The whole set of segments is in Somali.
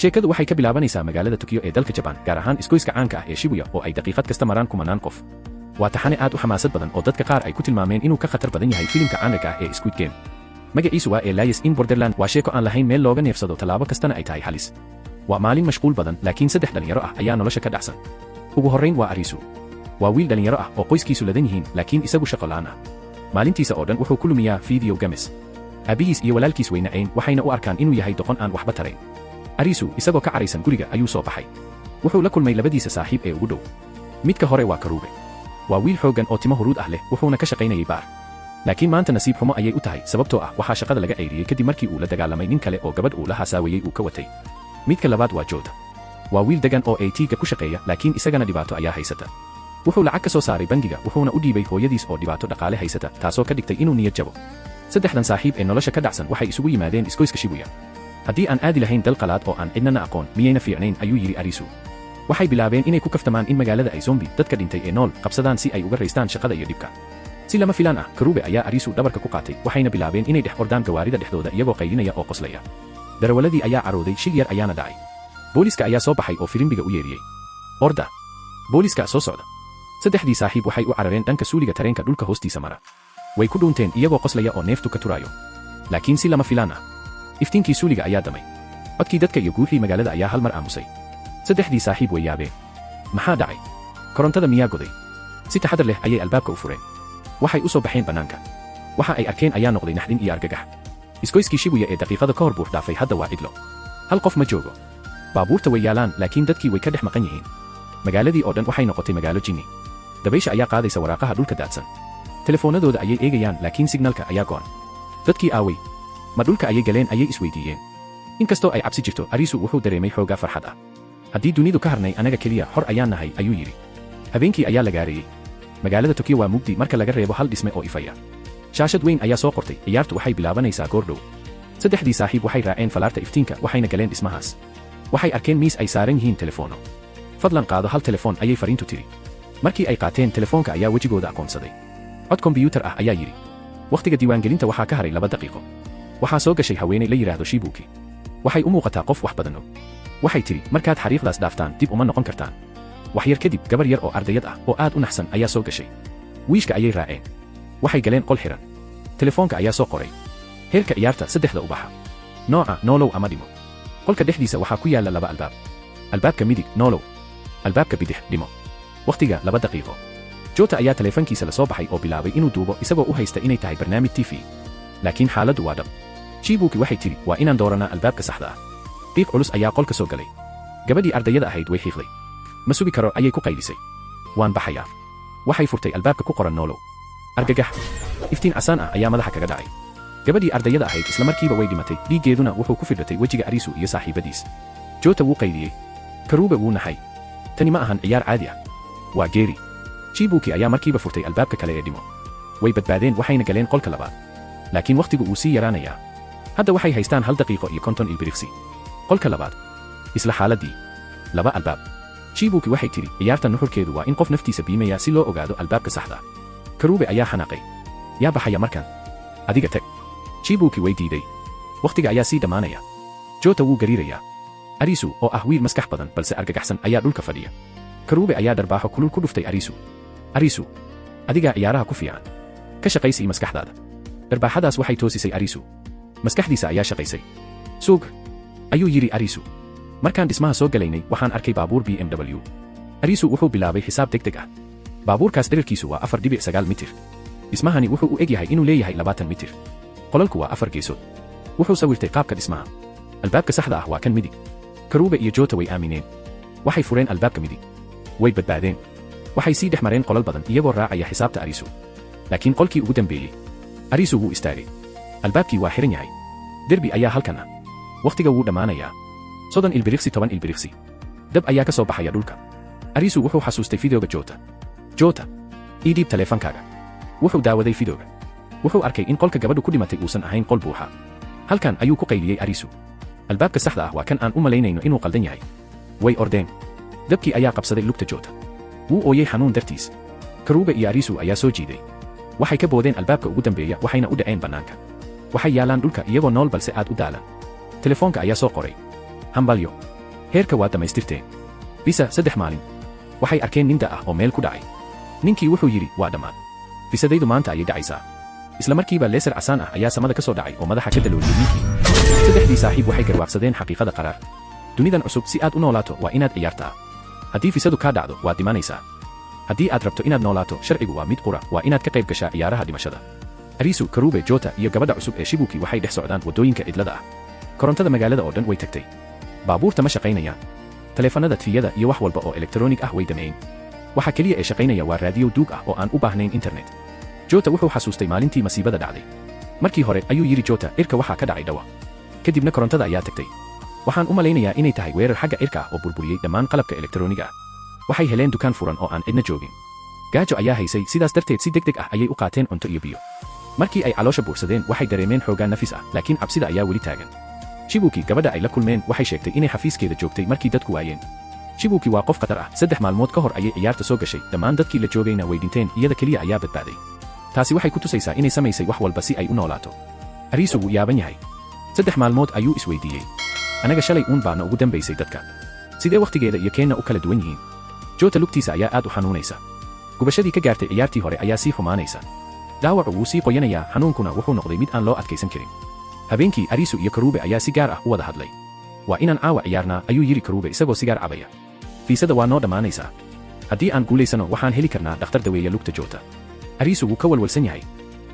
sheekadu waxay ka bilaabanaysaa magaalada Tokyo ee dalka Japan, gaar ahaan isgoyska caanka ah ee Shibuya oo ay daqiiqad kasta maraan kumanaan qof. waa taxane aad u xamaasad badan oo dadka qaar ay ku tilmaameen inuu ka khatar badan yahay filimka caanka ah ee Squid Game. magaciisu waa Elias in Borderland. waa sheeko aan lahayn meel looga neefsado, tallaabo kastana ay tahay halis. waa maalin mashquul badan, laakiin 3 dhalinyaro ah ayaa nolosha ka dhacsan. ugu horrayn waa Arisu. waa wiil dhalinyaro ah oo qoyskiisu ladan yihiin, laakiin isagu shaqo la'aan ah. maalintiisa oo dhan wuxuu ku lumiyaa video games. aabihiis iyo walaalkiis way naceen, waxayna u arkaan inuu yahay doqon aan waxba tarayn. Arisu isagoo ka caraysan guriga ayuu soo baxay. wuxuu la kulmay labadiisa saaxiib ee ugu dhow. midka hore waa Karube. waa wiil xooggan oo timo huruud ah leh, wuxuuna ka shaqaynayay baar. laakiin maanta nasiib xumo ayay u tahay, sababtoo ah waxaa shaqada laga ceyriyey kadib markii uu la dagaalamay nin kale oo gabadh uu la haasaawayey uu ka watay. midka labaad waa Jota. waa wiil degan oo AT-ga ku shaqeeya, laakiin isagana dhibaato ayaa haysata. wuxuu lacag ka soo saaray bangiga, wuxuuna u dhiibay hooyadiis oo dhibaato dhaqaale haysata, taasoo ka dhigtay inuu niyad jabo. 3dan saaxiib ee nolosha ka dhacsan waxay isugu yimaadeen isgoyska Shibuya. haddii aan aadi lahayn dal qalaad oo aan cidnana aqoon, miyayna fiicnayn, ayuu yidhi Arisu. waxay bilaabeen inay ku kaftamaan in magaalada ay zombi dadka dhintay ee nool qabsadaan si ay uga raystaan shaqada iyo dhibka. si lama filaan ah, Karube ayaa Arisu dhabarka ku qaatay, waxayna bilaabeen inay dhex ordaan gawaarida dhexdooda iyagoo qaylinaya oo qoslaya. darawaladii ayaa carooday, shil yar ayaana dhacay. booliska ayaa soo baxay oo firimbiga u yeeriyey. orda! booliska soo socda. 3dii saaxiib waxay u carareen dhanka suuliga tareenka dhulka hoostiisa mara. way ku dhuunteen iyagoo qoslaya oo neeftu ka turaayo. laakiin si lama filaan ah, iftiinkii suuliga ayaa damay. codkii dadka iyo guuxii magaalada ayaa hal mar aamusay. 3dii saaxiib way yaabeen. maxaa dhacay? korontada miyaa goday? si taxadar leh ayay albaabka u fureen. waxay u soo baxeen bannaanka. waxa ay arkeen ayaa noqday naxdin iyo argagax. isgoyskii Shibuya ee daqiiqada ka hor buux dhaafay hadda waa cidlo. hal qof ma joogo. baabuurta way yaalaan, laakiin dadkii way ka dhex maqan yihiin. magaaladii oo dhan waxay noqotay magaalo jinni. dabaysha ayaa qaadaysa waraaqaha dhulka daadsan. telefoonadooda ayay eegayaan, laakiin signalka ayaa go'an. dadkii aaway. ma dhulka ayay galeen ayay isweydiiyeen. inkastoo ay cabsi jirto, Arisu wuxuu dareemay xoogaa farxad ah. haddii dunidu ka harnay anaga keliya xor ayaan nahay, ayuu yidhi. habeenkii ayaa la gaareeyey. magaalada Tokyo waa mugdi marka laga reebo hal dhisme oo ifaya. shaashad weyn ayaa soo qortay, ciyaartu waxay bilaabanaysaa goor dhow. 3dii saaxiib waxay raaceen falaarta iftiinka, waxayna galeen dhismahaas. waxay arkeen miis ay saaran yihiin telefoono. fadlan qaado hal telefoon, ayay fariintu tiri. markii ay qaateen telefoonka ayaa wejigooda aqoonsaday. cod kombiyuutar ah ayaa yidhi. wakhtiga diiwaangelinta waxaa ka haray 2 daqiiqo. waxaa soo gashay haweeney la yidhaahdo Shibuki. waxay u muuqataa qof wax badan og. waxay tidhi, markaad xariiqdaas dhaaftaan dib uma noqon kartaan. wax yar kadib, gabar yar oo ardayad ah oo aad u naxsan ayaa soo gashay. wiishka ayay raaceen. waxay galeen qol xiran. telefoonka ayaa soo qoray. heerka ciyaarta 3 ubaxa. nooca noolow ama dhimo. qolka dhexdiisa waxaa ku yaalla 2 albaab. albaabka midig noolow. albaabka bidix dhimo. wakhtiga 2 daqiiqo. Jota ayaa teleefankiisa la soo baxay oo bilaabay inuu duubo, isagoo u haysta inay tahay barnaamij TV. laakiin xaaladdu waa dhab. Shibuki waxay tidhi, waa inaan dooranaa albaabka saxda ah. qiiq culus ayaa qolka soo galay. gabadhii ardayada ahayd way xiiqday. ma sugi karo ayay ku qaylisay. waan baxayaa. waxay furtay albaabka ku qoran noolow. argagax. iftiin casaan ah ayaa madaxa kaga dhacay. gabadhii ardayada ahayd isla markiiba way dhimatay, dhiiggeeduna wuxuu ku fidhatay wejiga Arisu iyo saaxiibadiis. Jota wuu qayliyey. Karube wuu naxay. tani ma ahan ciyaar caadi ah. waa geeri. Shibuki ayaa markiiba furtay albaabka kale ee dhimo. way badbaadeen, waxayna galeen qolka labaad. laakiin wakhtigu wuu sii yaraanayaa. hadda waxay haystaan 1 daqiiqo iyo 50 ilbiriqsi. qolka labaad. isla xaaladdii. 2 albaab. Shibuki waxay tidhi, ciyaarta nuxurkeedu waa in qof naftiisa biimaya si loo ogaado albaabka saxda ah. Karube ayaa xanaaqay. yaa baxaya markan? adiga tag. Shibuki way diiday. wakhtiga ayaa sii dhammaanaya. Jota wuu gariirayaa. Arisu oo ah wiil maskax badan balse argagaxsan ayaa dhulka fadhiya. Karube ayaa darbaaxo kulul ku dhuftay Arisu. Arisu, adigaa ciyaaraha ku fiican. ka shaqaysii maskaxdaada. darbaaxadaas waxay toosisay Arisu. maskaxdiisa ayaa shaqaysay. suug! ayuu yidhi Arisu. markaan dhismaha soo galaynay, waxaan arkay baabuur BMW. Arisu wuxuu bilaabay xisaab degdeg ah. baabuurkaas dhererkiisu waa 4.9 mitir. dhismahani wuxuu u eg yahay inuu leeyahay 20 mitir. qolalku waa 4 geesood. wuxuu sawirtay qaabka dhismaha. albaabka saxda ah waa kan midig. Karube iyo Jota way aamineen. waxay fureen albaabka midig. way badbaadeen. waxay sii dhex mareen qolal badan iyagoo raacaya xisaabta Arisu. laakiin qolkii ugu dambeeyey. Arisu wuu istaagay. albaabkii waa xiran yahay. derbi ayaa halkan ah. wakhtiga wuu dhammaanayaa. 30 ilbiriqsi 10 ilbiriqsi. dab ayaa ka soo baxaya dhulka. Arisu wuxuu xasuustay fideoga Jota. Jota, ii dhiib teleefankaaga. wuxuu daawaday fideoga. wuxuu arkay in qolka gabadhu ku dhimatay uusan ahayn qol buuxa. halkan ayuu ku qayliyey Arisu. albaabka saxda ah waa kan aan u malaynayno inuu qaldan yahay. way ordeen. dabkii ayaa qabsaday lugta Jota. wuu ooyey xanuun dartiis. Karube iyo Arisu ayaa soo jiiday. waxay ka boodeen albaabka ugu dambeeya, waxayna u dhaceen bannaanka. waxay yaalaan dhulka iyagoo nool balse aad u daalan. telefoonka ayaa soo qoray. hambalyo. heerka waa dhammaystirteen. Visa 3 maalin. Waxay arkeen nin da ah oo meel ku dhacay. Ninkii wuxuu yidhi waa dhammaan. Visadaydu maanta ayay dhacaysaa. Isla markiiba leesar casaan ah ayaa samada ka soo dhacay oo madaxa ka dalooliyay ninkii. Saddexdii saaxiib waxay garwaaqsadeen xaqiiqada qaraar. Dunidan cusub si aad u noolaato waa inaad ciyaartaa. Haddii visadu kaa dhacdo waad dhimanaysaa. Haddii aad rabto inaad noolaato sharcigu waa mid qura waa inaad ka qayb gashaa ciyaaraha dhimashada. Arisu, Karube, Jota iyo gabadha cusub ee Shibuki waxay dhex socdaan waddooyinka cidlada ah. Korontada magaalada oo dhan way tagtay. Baabuurta ma shaqaynayaan. Taleefanada tviyada iyo wax walba oo elektaroonig ah way dameeyeen. Waxa kaliya ee shaqaynaya waa raadiyo duug ah oo aan u baahnayn internet. Jota wuxuu xasuustay maalintii masiibada dhacday. Markii hore ayuu yiri Jota irka waxa ka dhacay dhawa. Kadibna korontada ayaa tagtay. Waxaan u malaynayaa inay tahay weerar xagga irka ah oo burburiyay dhammaan qalabka elektarooniga ah. Waxay heleen dukaan furan oo aan cidna joogin. Gaajo ayaa haysay sidaas darteed si degdeg ah ayay u qaateen cunto iyo biyo. Markii ay caloosha buuxsadeen waxay dareemeen xoogaa nafis ah laakiin cabsida ayaa weli taagan. Shibuki gabadha ay la kulmeen waxay sheegtay inay xafiiskeeda joogtay markii dadku waayeen. Shibuki waa qof khatar ah 3 maalmood ka hor ayay ciyaarta soo gashay dhammaan dadkii la joogayna way dhinteen iyada kaliya ayaa badbaaday. Taasi waxay ku tusaysaa inay samaysay wax walba si ay u noolaato. Arisu wuu yaaban yahay. 3 maalmood ayuu isweydiiyey. Anaga shalay uun baana ugu dambaysay dadka. Sidee waqtigeeda iyo keenna u kala duwan yihiin? Jota lugtiisa ayaa aad u xanuunaysa. Gubashadii ka gaartay ciyaartii hore ayaa sii xumaanaysa. Dhaawacu wuu sii qoyanayaa xanuunkuna wuxuu noqday mid aan loo adkaysan karin. Habeenkii Arisu iyo Karube ayaa si gaar ah u wada hadlay. Waa inaan caawa ciyaarnaa ayuu yiri Karube isagoo sigaar cabaya. Fiisada waa noo dhammaanaysaa. Haddii aan guulaysano waxaan heli karnaa dhakhtar daweeya lugta Jota. Arisu wuu ka walwalsan yahay.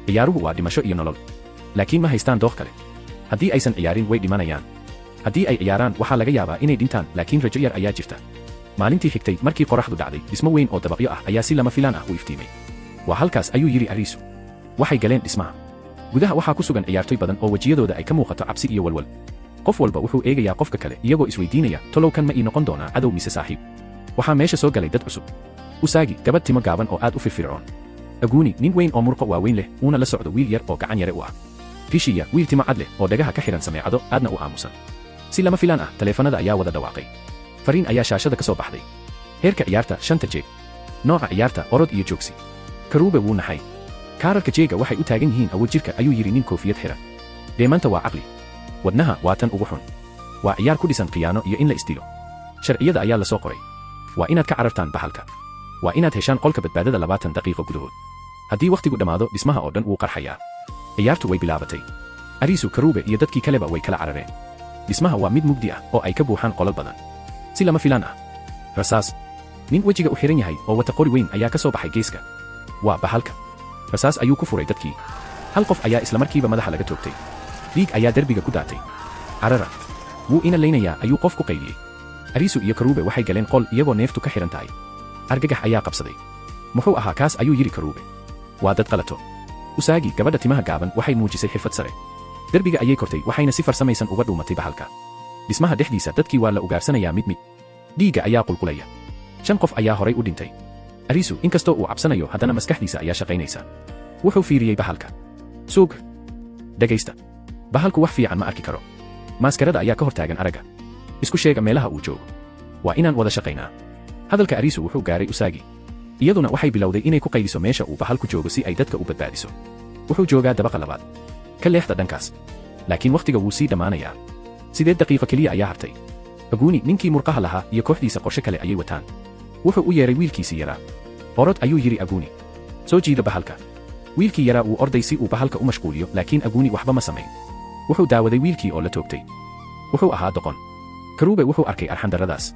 Ciyaaruhu waa dhimasho iyo nolol. Laakiin ma haystaan dooq kale. Haddii aysan ciyaarin way dhimanayaan. Haddii ay ciyaaraan waxaa laga yaabaa inay dhintaan laakiin rajo yar ayaa jirta. Maalintii xigtay markii qoraxdu dhacday dhismo weyn oo dabaqyo ah ayaa si lama filaan ah u iftiimay. Waa halkaas ayuu yiri Arisu. Waxay galeen dhismaha. Gudaha waxaa ku sugan ciyaartoy badan oo wajiyadooda ay ka muuqato cabsi iyo walwal. Qof walba wuxuu eegayaa qofka kale iyagoo isweydiinaya tolowkan ma ii noqon doonaa cadow mise saaxiib. Waxaa meesha soo galay dad cusub. Usagi gabadh timo gaaban oo aad u firfircoon. Aguni nin weyn oo murqo waaweyn leh uuna la socdo wiil yar oo gacan yare u ah. Fishiya wiil timo cad leh oo dhagaha ka xiran sameecado aadna u aamusan. Si lama filaan ah taleefanada ayaa wada dhawaaqay. Fariin ayaa shaashada ka soo baxday. Heerka ciyaarta 5 jeeg. Nooca ciyaarta orod iyo joogsi. Karube wuu naxay. Kaararka jeega waxay u taagan yihiin awood jirka ayuu yiri nin koofiyad xiran. Deemanta waa caqli. Wadnaha waa tan ugu xun. Waa ciyaar ku dhisan khiyaano iyo in la istilo. Sharciyada ayaa la soo qoray. Waa inaad ka carartaan bahalka. Waa inaad heshaan qolka badbaadada 20 daqiiqo gudahood. Haddii waqtigu dhamaado dhismaha oo dhan wuu qarxayaa. Ciyaartu way bilaabatay. Arisu, Karube iyo dadkii kaleba way kala carareen. Dhismaha waa mid mugdi ah oo ay ka buuxaan qolal badan. Si lama filaan ah. Rasaas. Nin wajiga u xiran yahay oo wata qori weyn ayaa ka soo baxay geeska. Waa bahalka. Rasaas ayuu ku furay dadkii. Hal qof ayaa isla markiiba madaxa laga toogtay. Dhiig ayaa derbiga ku daatay. Carara. Wuu ina leynayaa ayuu qof ku qayliyey. Arisu iyo Karube waxay galeen qol iyagoo neeftu ka xiran tahay. Argagax ayaa qabsaday. Muxuu ahaa kaas ayuu yiri Karube. Waa dad qalato. Usagi gabadha timaha gaaban waxay muujisay xirfad sare. Derbiga ayay kortay waxayna si farsamaysan uga dhuumatay bahalka. Dhismaha dhexdiisa dadkii waa la ugaarsanayaa mid. Dhiiga ayaa qulqulaya. 5 qof ayaa horay u dhintay. Arisu inkastoo uu cabsanayo haddana maskaxdiisa ayaa shaqaynaysa. Wuxuu fiiriyey bahalka. Suug. Dhagaysta. Bahalku wax fiican ma arki karo. Maskarada ayaa ka hortaagan aragga. Isku sheega meelaha uu joogo. Waa inaan wada shaqaynaa. Hadalka Arisu wuxuu gaaray Usagi. Iyaduna waxay bilowday inay ku qayliso meesha uu bahalku joogo si ay dadka u badbaadiso. Wuxuu joogaa dabaqa labaad. Ka leexda dhankaas. Laakiin waqtiga wuu sii dhamaanayaa. 8 daqiiqo kaliya ayaa hartay. Aguni ninkii murqaha lahaa iyo kooxdiisa qorshe kale ayay wataan. Wuxuu u yeeray wiilkiisii yaraa. Orod ayuu yiri Aguni. Soo jiida bahalka. Wiilkii yaraa uu orday si uu bahalka u mashquuliyo laakiin Aguni waxba ma samayn. Wuxuu daawaday wiilkii oo la toogtay. Wuxuu ahaa doqon. Karube wuxuu arkay arxandaradaas.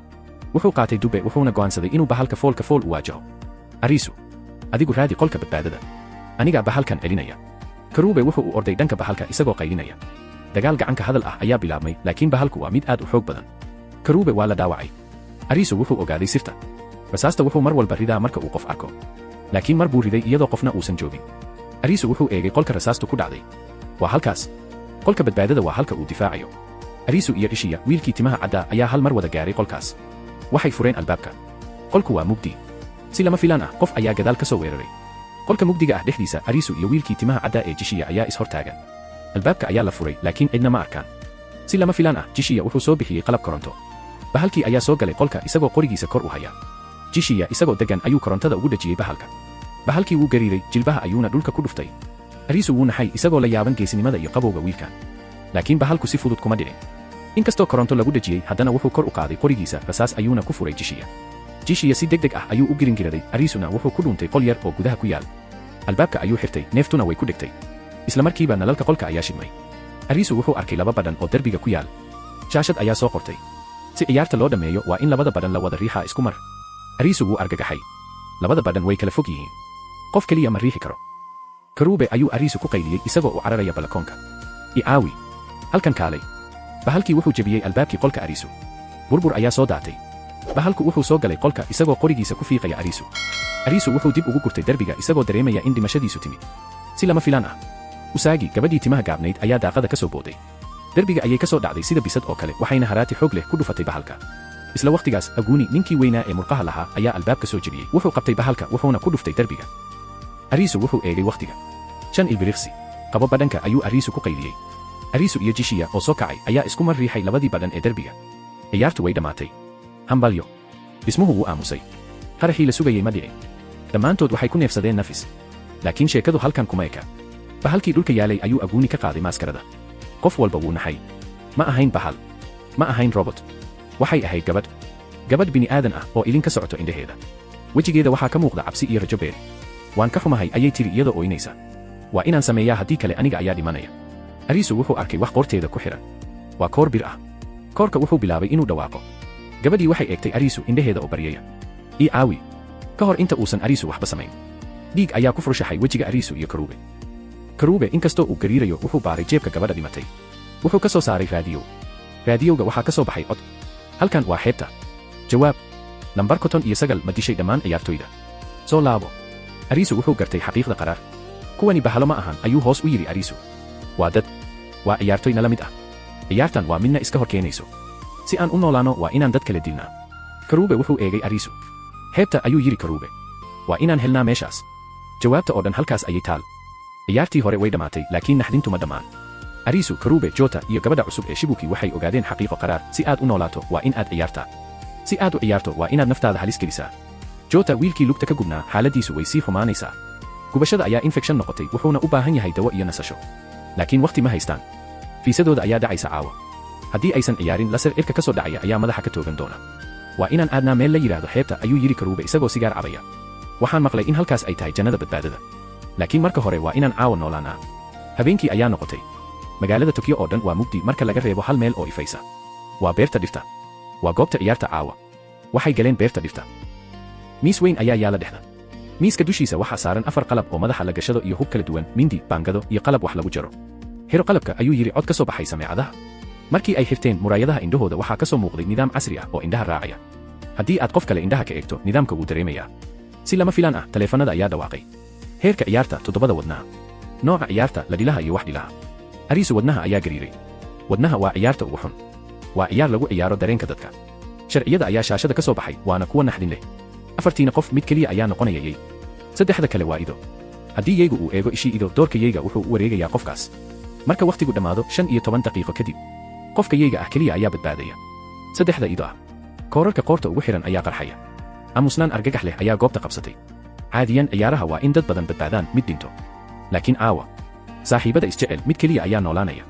Wuxuu qaatay dube wuxuuna go'aansaday inuu bahalka fool u waajaho. Arisu. Adigu raadi qolka badbaadada. Aniga bahalkan celinaya. Karube wuxuu u orday dhanka bahalka isagoo qaylinaya. Dagaal gacanka hadal ah ayaa bilaabmay laakiin bahalku waa mid aad u xoog badan. Karube waa la dhaawacay. Arisu wuxuu ogaaday sirta. Rasaasta wuxuu mar walba ridaa marka uu qof arko. Laakiin mar buu riday iyadoo qofna uusan joogin. Arisu wuxuu eegay qolka rasaastu ku dhacday. Waa halkaas. Qolka badbaadada waa halka uu difaacayo. Arisu iyo Ishiya wiilkii timaha cadda ayaa hal mar wada gaaray qolkaas. Waxay fureen albaabka. Qolku waa mugdi. Si lama filaan ah qof ayaa gadaal ka soo weeraray. Qolka mugdiga ah dhexdiisa Arisu iyo wiilkii timaha cadda ee Jishiya ayaa is hortaagan. Albaabka ayaa la furay laakiin cidna ma arkaan. Si lama filaan ah Jishiya wuxuu soo bixiyey qalab koronto. Bahalkii ayaa soo galay qolka isagoo qorigiisa kor u haya. Jishiya isagoo degan ayuu korontada ugu dhajiyey bahalka. Bahalkii wuu gariiray jilbaha ayuuna dhulka ku dhuftay. Arisu wuu naxay isagoo la yaaban geesinimada iyo qabowga wiilkan. Laakiin bahalku si fudud kuma dhicin. inkastoo koronto lagu dhejiyey haddana wuxuu kor u qaaday qorigiisa rasaas ayuuna ku furay Jishiya. Jishiya si degdeg ah ayuu u giringiraday, Arisuna wuxuu ku dhuuntay qol yar oo gudaha ku yaal. Albaabka ayuu xirtay, neeftuna way ku dhegtay. Isla markiiba nalalka qolka ayaa shidmay. Arisu wuxuu arkay laba badhan oo derbiga ku yaal. Shaashad ayaa soo qortay. Si ciyaarta loo dhameeyo waa in labada badhan la wada riixaa isku mar. Arisu wuu argagaxay. Labada badhan way kala fog yihiin. Qof kaliya ma riixi karo. Karube ayuu Arisu ku qayliyey isagoo u cararaya balakoonka. Aawi. Halkan kaalay. Bahalkii wuxuu jebiyey albaabkii qolka Arisu. Burbur ayaa soo daatay. Bahalku wuxuu soo galay qolka isagoo qorigiisa ku fiiqaya Arisu. Arisu wuxuu dib ugu gurtay derbiga isagoo dareemaya in dhimashadiisu timi. Si lama filaan ah. Usagi, gabadhii timaha gaabnayd ayaa daaqada ka soo booday. Derbiga ayay ka soo dhacday sida bisad oo kale waxayna haraati xoog leh ku dhufatay bahalka. Isla waqtigaas Aguni, ninkii weynaa ee murqaha lahaa, ayaa albaabka soo jebiyey. Wuxuu qabtay bahalka wuxuuna ku dhuftay derbiga. Arisu wuxuu eegay waqtiga. 5 ilbiriqsi. Qabo badhanka ayuu Arisu ku qayliyey. Arisu iyo Jishiya oo soo kacay ayaa isku mar riixay labadii badhan ee derbiga. Ciyaartu way dhamaatay. Hambalyo. Dhismuhu wuu aamusay. Qaraxii la sugayay ma dhicin. Dhammaantood waxay ku neefsadeen nafis. Laakiin sheekadu halkan kuma eka. Bahalkii dhulka yaalay ayuu Aguni ka qaaday maaskarada. Qof walba wuu naxay. Ma ahayn bahal. Ma ahayn robot. Waxay ahayd gabadh. Gabadh bini'aadan ah oo ilin ka socoto indhaheeda. Wejigeeda waxaa ka muuqda cabsi iyo rajo beeri. Waan ka xumahay ayay tiri iyadoo ooynaysa. Waa inaan sameeyaa haddii kale aniga ayaa dhimanaya. Arisu wuxuu arkay wax qoorteeda ku xiran. Waa koor bir ah. Koorka wuxuu bilaabay inuu dhawaaqo. Gabadhii waxay eegtay Arisu indhaheeda oo baryaya. Aawi. Ka hor inta uusan Arisu waxba samayn. Dhiig ayaa ku furshaxay wejiga Arisu iyo Karube. Karube inkastoo uu gariirayo wuxuu baaray jeebka gabadha dhimatay. Wuxuu ka soo saaray raadiyo. Raadiyowga waxaa ka soo baxay cod. Halkan waa xeebta. Jawaab. Lambar 59 ma dishay dhammaan ciyaartoyda. Soo laabo. Arisu wuxuu gartay xaqiiqda qaraar. Kuwani bahalo ma ahan ayuu hoos u yiri Arisu. Waa dad. Waa ciyaartoy nala mid ah. Ciyaartan waa midna iska hor keenayso. Si aan u noolaano waa inaan dad kala dilnaa. Karube wuxuu eegay Arisu. Heebta ayuu yiri Karube. Waa inaan helnaa meeshaas. Jawaabta oo dhan halkaas ayay taal. Ciyaartii hore way dhamaatay laakiin naxdintu ma dhamaan. Arisu, Karube, Jota iyo gabadha cusub ee Shibuki waxay ogaadeen xaqiiqo qaraar. Si aad u noolaato waa in aad ciyaartaa. Si aad u ciyaarto waa inaad naftaada halis gelisaa. Jota wiilkii lugta ka gubnaa xaaladiisu way sii xumaanaysaa. Gubashada ayaa infekshan noqotay wuxuuna u baahan yahay dawo iyo nasasho. Laakiin waqti ma haystaan. Fiisadooda ayaa dhacaysa caawa. Haddii aysan ciyaarin laser irka ka soo dhacaya ayaa madaxa ka toogan doona. Waa inaan aadnaa meel la yiraahdo xeebta ayuu yiri Karube isagoo sigaar cabaya. Waxaan maqlay in halkaas ay tahay jannada badbaadada. Laakiin marka hore waa inaan caawa noolaanaa. Habeenkii ayaa noqotay. Magaalada Tokyo oo dhan waa mugdi marka laga reebo hal meel oo ifaysa. Waa beerta dhirta. Waa goobta ciyaarta caawa. Waxay galeen beerta dhirta. Miis weyn ayaa yaala dhexda. Miiska dushiisa waxaa saaran 4 qalab oo madaxa la gashado iyo hub kala duwan, mindi, baangado iyo qalab wax lagu jaro. Hiro qalabka ayuu yiri cod ka soo baxay sameecadaha. Markii ay xirteen muraayadaha indhahooda waxaa ka soo muuqday nidaam casri ah oo indhaha raacaya. Haddii aad qof kale indhaha ka eegto, nidaamka wuu dareemayaa. Si lama filaan ah, taleefanada ayaa dhawaaqay. Heerka ciyaarta 7 wadnaha. Nooca ciyaarta la dhilaha iyo wax dhilaha. Arisu wadnaha ayaa gariiray. Wadnaha waa ciyaarta ugu xun. Waa ciyaar lagu ciyaaro dareenka dadka. Sharciyada ayaa shaashada ka soo baxay waana kuwa naxdin leh. 4 qof mid kaliya ayaa noqonaya yey. 3 kale waa ido. Haddii yeygu uu eego ishii ido, doorka yeyga wuxuu u wareegayaa qofkaas. Marka waqtigu dhamaado 15 daqiiqo kadib, qofka yeyga ah kaliya ayaa badbaadaya. 3 ido ah. Koorarka qoorta ugu xiran ayaa qarxaya. Aamusnaan argagax leh ayaa goobta qabsatay. Caadiyan ciyaaraha waa in dad badan badbaadaan mid dhinto. Laakiin caawa, saaxiibada isjecel mid kaliya ayaa noolaanaya.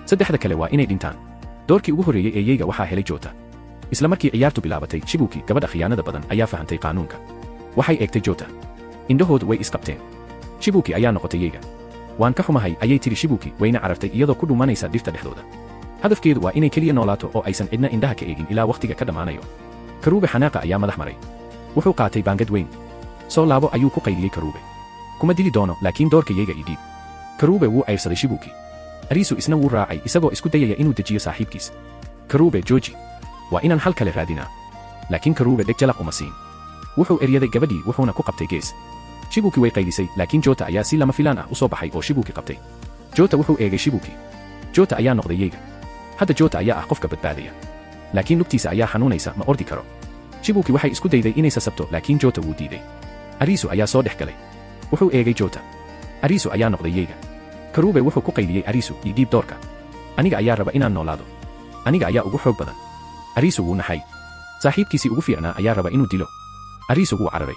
3 kale waa inay dhintaan. Doorkii ugu horeeyay ee yeyga waxaa helay Jota. Isla markii ciyaartu bilaabatay, Shibuki, gabadha khiyaanada badan, ayaa fahantay qaanuunka. Waxay eegtay Jota. Indhahoodu way isqabteen. Shibuki ayaa noqotay yeyga. Waan ka xumahay ayay tiri Shibuki wayna carartay iyadoo ku dhumanaysa dhirta dhexdooda. Hadafkeedu waa inay kaliya noolaato oo aysan cidna indhaha ka eegin ilaa waqtiga ka dhamaanayo. Karube xanaaqa ayaa madax maray. Wuxuu qaatay baangad weyn. Soo laabo ayuu ku qayliyey Karube. Kuma dili doono laakiin doorka yeyga ii dhiib. Karube wuu ceyrsaday Shibuki. Arisu isna wuu raacay isagoo isku dayaya inuu dejiyo saaxiibkiis. Karube, jooji. Waa inaan hal kale raadinaa. Laakiin Karube dheg jalaq uma siin. Wuxuu eryaday gabadhii wuxuuna ku qabtay gees. Shibuki way qaylisay laakiin Jota ayaa si lama filaan ah u soo baxay oo Shibuki qabtay. Jota wuxuu eegay Shibuki. Jota ayaa noqday yeyga. Hadda Jota ayaa ah qofka badbaadaya. Laakiin lugtiisa ayaa xanuunaysa ma ordi karo. Shibuki waxay isku dayday inay sasabto laakiin Jota wuu diiday. Arisu ayaa soo dhex galay. Wuxuu eegay Jota. Arisu ayaa noqday yeyga. Karube wuxuu ku qayliyey Arisu, ii dhiib doorka. Aniga ayaa raba inaan noolaado. Aniga ayaa ugu xoog badan. Arisu wuu naxay. Saaxiibkiisii ugu fiicnaa ayaa raba inuu dilo. Arisu wuu cararay.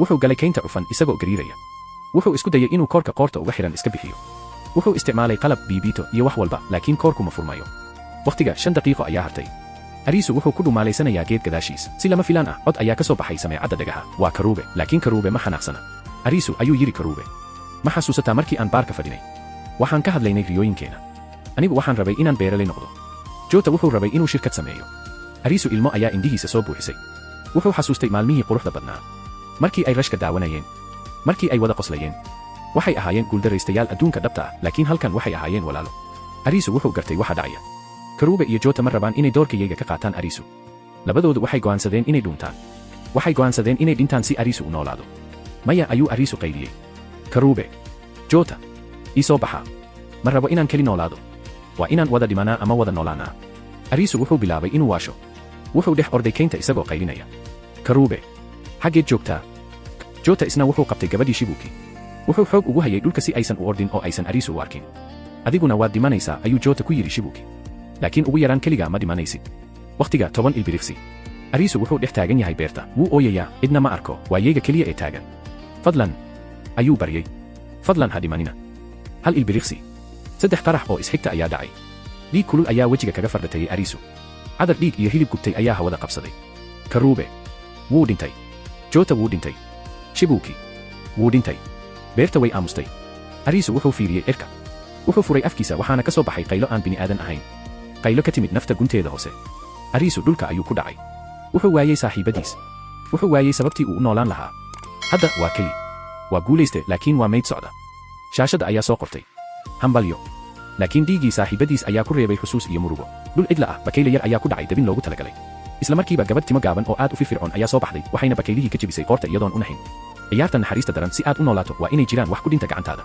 Wuxuu galay kaynta cufan isagoo gariiraya. Wuxuu isku dayay inuu koorka qoorta uga xiran iska bixiyo. Wuxuu isticmaalay qalab biibito iyo wax walba laakiin koorku ma furmayo. wakhtiga 5 daqiiqo ayaa hartay. Arisu wuxuu ku dhumaalaysanayaa geed gadaashiis. Si lama filaan ah, cod ayaa ka soo baxay sameecadda dhagaha. Waa Karube, laakiin Karube ma xanaaqsana. Arisu ayuu yiri Karube. Ma xasuusataa markii aan baarka fadhinay? Waxaan ka hadlaynay riyooyinkeena. Anigu waxaan rabay inaan beeraley noqdo. Jota wuxuu rabay inuu shirkad sameeyo. Arisu ilmo ayaa indhihiisa soo buuxisay. Wuxuu xasuustay maalmihii quruxda badnaa. Markii ay rashka daawanayeen. Markii ay wada qoslayeen. Waxay ahaayeen guuldaraystayaal adduunka dhabta ah, laakiin halkan waxay ahaayeen walaalo. Arisu wuxuu gartay waxa dhacaya. Karube iyo Jota ma rabaan inay doorkayga ka qaataan Arisu. Labadoodu waxay go'aansadeen inay dhuuntaan. Waxay go'aansadeen inay dhintaan si Arisu u noolaado. Maya ayuu Arisu qayliyey. Karube. Jota. Ii soo baxa. Ma rabo inaan keli noolaado. Waa inaan wada dhimanaa ama wada noolaanaa. Arisu wuxuu bilaabay inuu waasho. Wuxuu dhex orday keynta isagoo qaylinaya. Karube. Xaggeed joogtaa? Jota isna wuxuu qabtay gabadhii Shibuki. Wuxuu xoog ugu hayay dhulka si aysan u ordin oo aysan Arisu u arkin. Adiguna waad dhimanaysaa ayuu Jota ku yiri Shibuki. Laakiin ugu yaraan keligaa ma dhimanaysid. Wakhtiga 10 ilbiriqsi. Arisu wuxuu dhex taagan yahay beerta. Wuu ooyayaa, cidna ma arko, waa yeega keliya ee taagan. Fadlan. Ayuu baryay. Fadlan ha dhimanina. Hal ilbiriqsi. 3 qarax oo isxigta ayaa dhacay. Dhiig kulul ayaa wejiga kaga fardhatayay Arisu. Cadar dhiig iyo hilib gubtay ayaa hawada qabsaday. Karube. Wuu dhintay. Jota wuu dhintay. Shibuki. Wuu dhintay. Beerta way aamustay. Arisu wuxuu fiiriyey cirka. Wuxuu furay afkiisa waxaana ka soo baxay qaylo aan bini'aadan ahayn. Qaylo ka timid nafta gunteeda hoose. Arisu dhulka ayuu ku dhacay. Wuxuu waayay saaxiibadiis. Wuxuu waayay sababtii uu u noolaan lahaa. Hadda waa keli. Waa guulayste laakiin waa mayd socda. Shaashada ayaa soo qortay. Hambalyo. Laakiin dhiigii saaxiibadiis ayaa ku reebay xusuus iyo murugo. Dhul cidla ah, bakayla yar ayaa ku dhacay dabin loogu talagalay. Isla markiiba gabadh timo gaaban oo aad u firfircoon ayaa soo baxday, waxayna bakaylihii ka jebisay qoorta iyadoon u naxin. Ciyaarta naxariista daran si aad u noolaato waa inay jiraan wax ku dhinta gacantaada.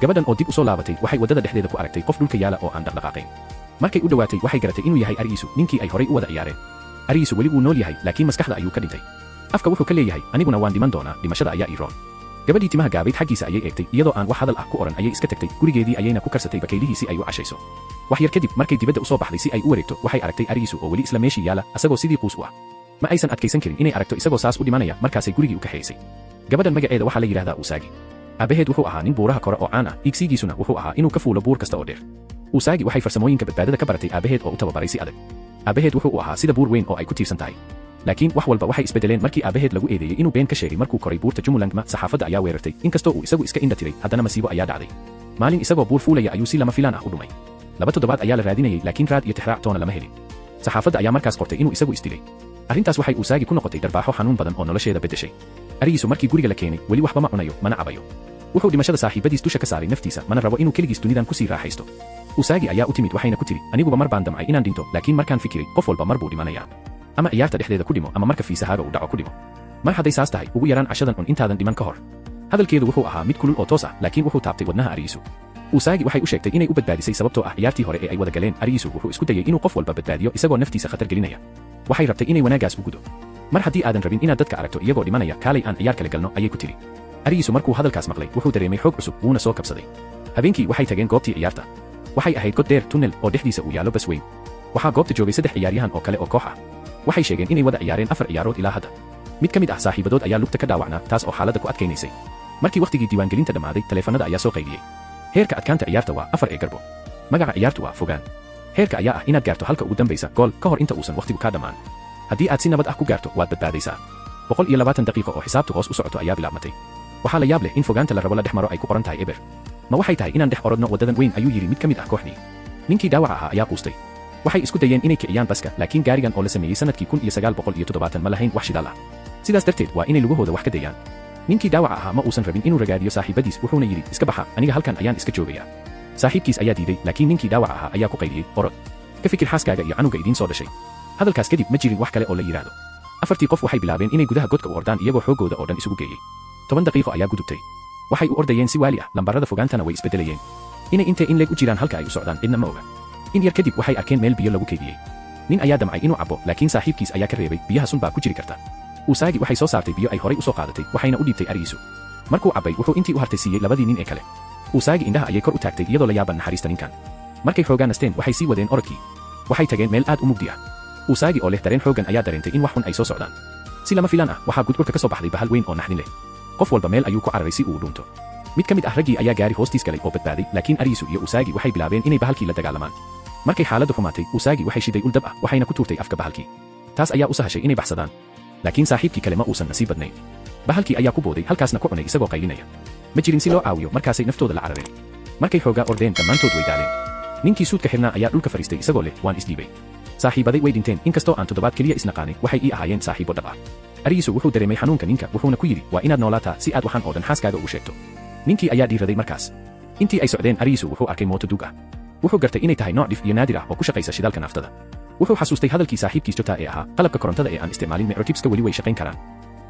Gabadhan oo dib u soo laabatay waxay wadada dhexdeeda ku aragtay qof dhulka yaala oo aan dhaqdhaqaaqayn. Markay u dhawaatay waxay garatay inuu yahay Arisu, ninkii ay horay u wada ciyaareen. Arisu weli wuu nool yahay, laakiin maskaxda ayuu ka dhintay. Afka wuxuu ka leeyahay, aniguna waan dhiman doonaa, dhimashada ayaa ii roon. Gabadhii timaha gaabayd xaggiisa ayay eegtay, iyadoo aan wax hadal ah ku oran ayay iska tagtay, gurigeedii ayayna ku karsatay bakaylihii si ay u cashayso. Wax yar kadib markay dibadda u soo baxday si ay u wareegto, waxay aragtay Arisu oo weli isla meeshii yaala, asagoo sidii quus u ah. Ma aysan adkaysan karin inay aragto isagoo saas u dhimanaya, markaasay gurigii u kaxaysay. Gabadhan magaceeda waxaa la yiraahdaa Usagi. Aabaheed wuxuu ahaa nin buuraha kore oo caan ah, igsigiisuna wuxuu ahaa inuu ka fuulo buur kasta oo dheer. Usagi waxay farsamooyinka badbaadada ka baratay aabaheed oo u tababaray si adag. Aabaheed wuxuu u ahaa sida buur weyn oo ay ku tiirsan tahay. Laakiin wax walba waxay isbedeleen markii aabaheed lagu eedeeyay inuu been ka sheegay markuu koray buurta Jumulangma. Saxaafadda ayaa weerartay, inkastoo uu isagu iska indha tiray, haddana masiibo ayaa dhacday. Maalin isagoo buur fuulaya ayuu si lama filaan ah u dhumay. 2 toddobaad ayaa la raadinayay, laakiin raad iyo tixraac toona lama helin. Saxaafadda ayaa markaas qortay inuu isagu isdilay. Arrintaas waxay Usagi ku noqotay darbaaxo xanuun badan oo nolosheeda beddeshay. Arisu markii guriga la keenay, weli waxba ma cunayo, mana cabayo. Wuxuu dhimashada saaxiibadiis dusha ka saaray naftiisa, mana rabo inuu keligiis dunidan ku sii raaxaysto. Usagi ayaa u timid waxayna ku tiri, aniguba mar baan damcay inaan dhinto, laakiin markaan fikiray, qof walba mar buu dhimanayaa. Ama ciyaarta dhexdeeda ku dhimo, ama marka fiisahaaga uu dhaco ku dhimo. Mar hadday saas tahay, ugu yaraan cashadan un intaadan dhiman ka hor. Hadalkeedu wuxuu ahaa mid kulul oo toos ah, laakiin wuxuu taabtay wadnaha Arisu. Usagi waxay u sheegtay inay u badbaadisay sababtoo ah ciyaartii hore ee ay wada galeen. Arisu wuxuu isku dayay inuu qof walba badbaadiyo isagoo naftiisa khatar gelinaya. Waxay rabtay inay wanaagaas u gudo. Mar haddii aadan rabin inaad dadka aragto iyagoo dhimanaya, kaalay aan ciyaar kale galno ayay ku tiri. Arisu markuu hadalkaas maqlay, wuxuu dareemay xoog cusub, wuuna soo kabsaday. Habeenkii waxay tageen goobtii ciyaarta. Waxay ahayd god dheer tunnel oo dhexdiisa uu yaalo bas weyn. Waxaa goobta joogay 3 ciyaaryahan oo kale oo koox ah. Waxay sheegeen inay wada ciyaareen 4 ciyaarood ilaa hadda. Mid ka mid ah saaxiibadood ayaa lugta ka dhaawacnaa, taas oo xaaladda ku adkaynaysay. Markii waqtigii diiwaangelinta dhammaaday, taleefanada ayaa soo qayliyey. Heerka adkaanta ciyaarta waa 4 ee garbo. Magaca ciyaartu waa fogaan. Heerka ayaa ah inaad gaarto halka ugu dambaysa gool ka hor inta uusan waqtigu ka dhammaan. Haddii aad si nabad ah ku gaarto, waad badbaadaysaa. 120 daqiiqo oo xisaabtu hoos u socoto ayaa bilaabmatay. Waxaa la yaab leh in fogaanta la rabo la dhex maro ay ku qoran tahay eber. Ma waxay tahay inaan dhex orodno wadadan weyn, ayuu yiri mid ka mid ah kooxdii. Ninkii dhaawaca ahaa ayaa quustay. Waxay isku dayeen inay kiciyaan baska, laakiin gaarigan oo la sameeyey sanadkii 1970 ma lahayn wax shidaal ah. Sidaas darteed waa inay lugahooda wax ka dayaan. Ninkii dhaawaca ahaa ma uusan rabin inuu ragaadiyo saaxiibadiis, wuxuuna yiri iska baxa, aniga halkan ayaan iska joogayaa. Saaxiibkiis ayaa diiday, laakiin ninkii dhaawaca ahaa ayaa ku qayliyey, orod. Ka fikir xaaskaaga iyo canuga idiin soo dhashay. Hadalkaas kadib ma jirin wax kale oo la yiraahdo. 4 qof waxay bilaabeen inay gudaha godka u ordaan iyagoo xoogooda oo dhan isugu geeyey. 10 daqiiqo ayaa gudubtay. Waxay u ordayeen si waali ah, lambarada fogaantana way isbedelayeen. Inay intee in leeg u jiraan halka ay u socdaan cidna ma oga. In yar kadib waxay arkeen meel biyo lagu keydiyey. Nin ayaa damcay inuu cabo, laakiin saaxiibkiis ayaa ka reebay, biyaha sun baa ku jiri karta. Usagi waxay soo saartay biyo ay horay u soo qaadatay, waxayna u dhiibtay Arisu. Markuu cabay, wuxuu intii u hartay siiyey 2 nin ee kale. Usagi indhaha ayay kor u taagtay iyadoo la yaaban naxariista ninkan. Markay xoogaan nasteen, waxay sii wadeen orodkii. Waxay tageen meel aad u mugdi ah. Usagi oo leh dareen xoogan ayaa dareentay in wax xun ay soo socdaan. Si lama filaan ah, waxaa gudburka ka soo baxday bahal weyn oo naxdin leh. Qof walba meel ayuu ku cararay si uu u dhuunto. Mid ka mid ah raggii ayaa gaari hoostiis galay oo badbaaday, laakiin Arisu iyo Usagi waxay bilaabeen inay bahalkii la dagaalamaan. markay xaaladdu xumaatay Usagi waxay shiday ul dab ah waxayna ku tuurtay afka bahalkii taas ayaa u sahashay inay baxsadaan laakiin saaxiibkii kale ma uusan nasiib badnayn bahalkii ayaa ku booday halkaasna ku cunay isagoo qaylinaya ma jirin si loo caawiyo markaasay naftooda la carareen markay xoogaa ordeen dhammaantood way daaleen ninkii suudka xirnaa ayaa dhulka fariistay isagoo leh waan isdhiibay saaxiibaday way dhinteen inkastoo aan toddobaad keliya isnaqaanay waxay ii ahaayeen saaxiibo dhab ah ariisu wuxuu dareemay xanuunka ninka wuxuuna ku yidhi waa inaad noolaataa si aad waxaan oo dhan xaaskaaga ugu sheegto ninkii ayaa dhiiraday markaas intii ay socdeen ariisu wuxuu arkay mooto duug ah wuxuu gartay inay tahay nooc dhif iyo naadir ah oo ku shaqaysa shidaalka naaftada wuxuu xasuustay hadalkii saaxiibkiis Jota ee ahaa qalabka korontada ee aan isticmaalin microchipska weli way shaqayn karaan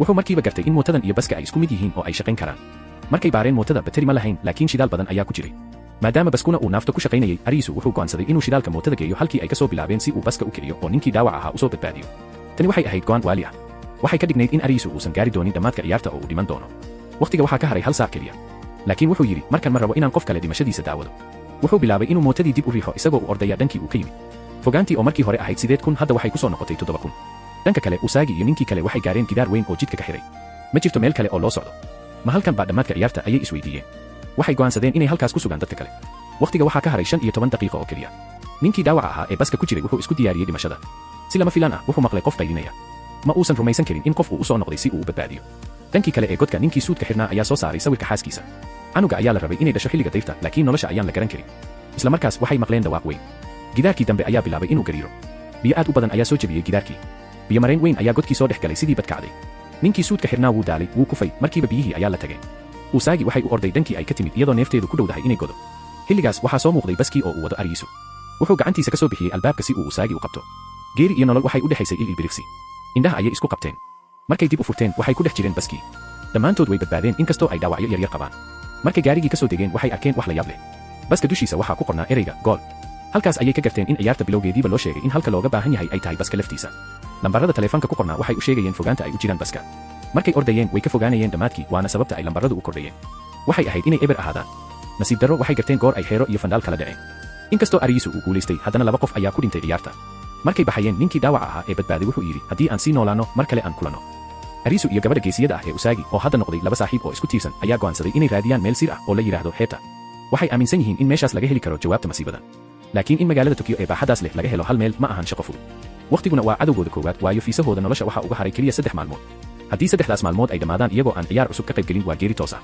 wuxuu markiiba gartay in mootadan iyo baska ay isku mid yihiin oo ay shaqayn karaan markay baareen mootada bateri ma lahayn laakiin shidaal badan ayaa ku jiray maadaama baskuna uu naafto ku shaqaynayay ariisu wuxuu go'aansaday inuu shidaalka mootada geeyo halkii ay ka soo bilaabeen si uu baska u kiciyo oo ninkii dhaawac ahaa u soo badbaadiyo tani waxay ahayd go'aan waali ah waxay ka dhignayd in ariisu uusan gaari doonin dhammaadka ciyaarta oo uu dhiman doono waqtiga waxaa ka haray hal saac keliya laakiin wuxuu yidhi markan ma rabo inaan qof kale dhimashadiisa daawado wuxuu bilaabay inuu mootadii dib u riixo isagoo u ordaya dhankii uu ka yimid fogaantii oo markii hore ahayd 8,000 hadda waxay ku soo noqotay 7,000 dhanka kale Usagi iyo ninkii kale waxay gaareen gidaar weyn oo jidka ka xiray ma jirto meel kale oo loo socdo ma halkan baa dhammaadka ciyaarta ayay isweydiiyeen waxay go'aansadeen inay halkaas ku sugaan dadka kale waqtiga waxaa ka haray 15 daqiiqo oo keliya ninkii dhaawaca ahaa ee baska ku jiray wuxuu isku diyaariyey dhimashada si lama filaan ah wuxuu maqlay qof qaylinaya ma uusan rumaysan karin in qof uu u soo noqday si uu u badbaadiyo dhankii kale ee godka ninkii suudka xirnaa ayaa soo saaray sawirka xaaskiisa canuga ayaa la rabay inay dhasho xilliga dayrta laakiin nolosha ayaan la garan karin isla markaas waxay maqleen dhawaaq weyn gidaarkii dambe ayaa bilaabay inuu gariiro biyo aad u badan ayaa soo jebiyey gidaarkii biyo mareen weyn ayaa godkii soo dhex galay sidii badkacday ninkii suudka xirnaa wuu daalay wuu kufay markiiba biyihii ayaa la tagay Usagi waxay u orday dhankii ay ka timid iyadoo neefteedu ku dhowdahay inay godo xilligaas waxaa soo muuqday baskii oo uu wado ariisu wuxuu gacantiisa ka soo bixiyey albaabka si uu Usagi u qabto geeri iyo nolol waxay u dhexaysay ilbiriqsi indhaha ayay isku qabteen markay dib u furteen waxay ku dhex jireen baskii dhammaantood way badbaadeen inkastoo ay dhaawacyo yaryar qabaan markay gaarigii ka soo degeen waxay arkeen wax la yaab leh baska dushiisa waxaa ku qornaa ereyga gool halkaas ayay ka garteen in ciyaarta bilowgeediiba loo sheegay in halka looga baahan yahay ay tahay baska laftiisa lambarada taleefanka ku qornaa waxay u sheegayeen fogaanta ay u jiraan baska markay ordayeen way ka fogaanayeen dhammaadkii waana sababta ay lambaradu u kordhayeen waxay ahayd inay eber ahaadaan nasiib darro waxay garteen goor ay xeero iyo fandhaal kala dhaceen inkastoo ariisu uu guulaystay haddana 2 qof ayaa ku dhintay ciyaarta markay baxayeen ninkii dhaawaca ahaa ee badbaaday wuxuu yidhi haddii aan sii noolaano mar kale aan kulanno ariisu iyo gabadha geesiyada ah ee Usagi oo hadda noqday 2 saaxiib oo isku tiirsan ayaa go'aansaday inay raadiyaan meel sir ah oo la yiraahdo xeebta waxay aaminsan yihiin in meeshaas laga heli karo jawaabta masiibadan laakiin in magaalada Tokyo ee baaxadaas leh laga helo hal meel ma ahan shaqo fudud waqtiguna waa cadowgooda koowaad waayo fiisahooda nolosha waxa uga haray keliya 3 maalmood haddii 3daas maalmood ay dhamaadaan iyagoo aan ciyaar cusub ka qayb gelin waa geeri toos ah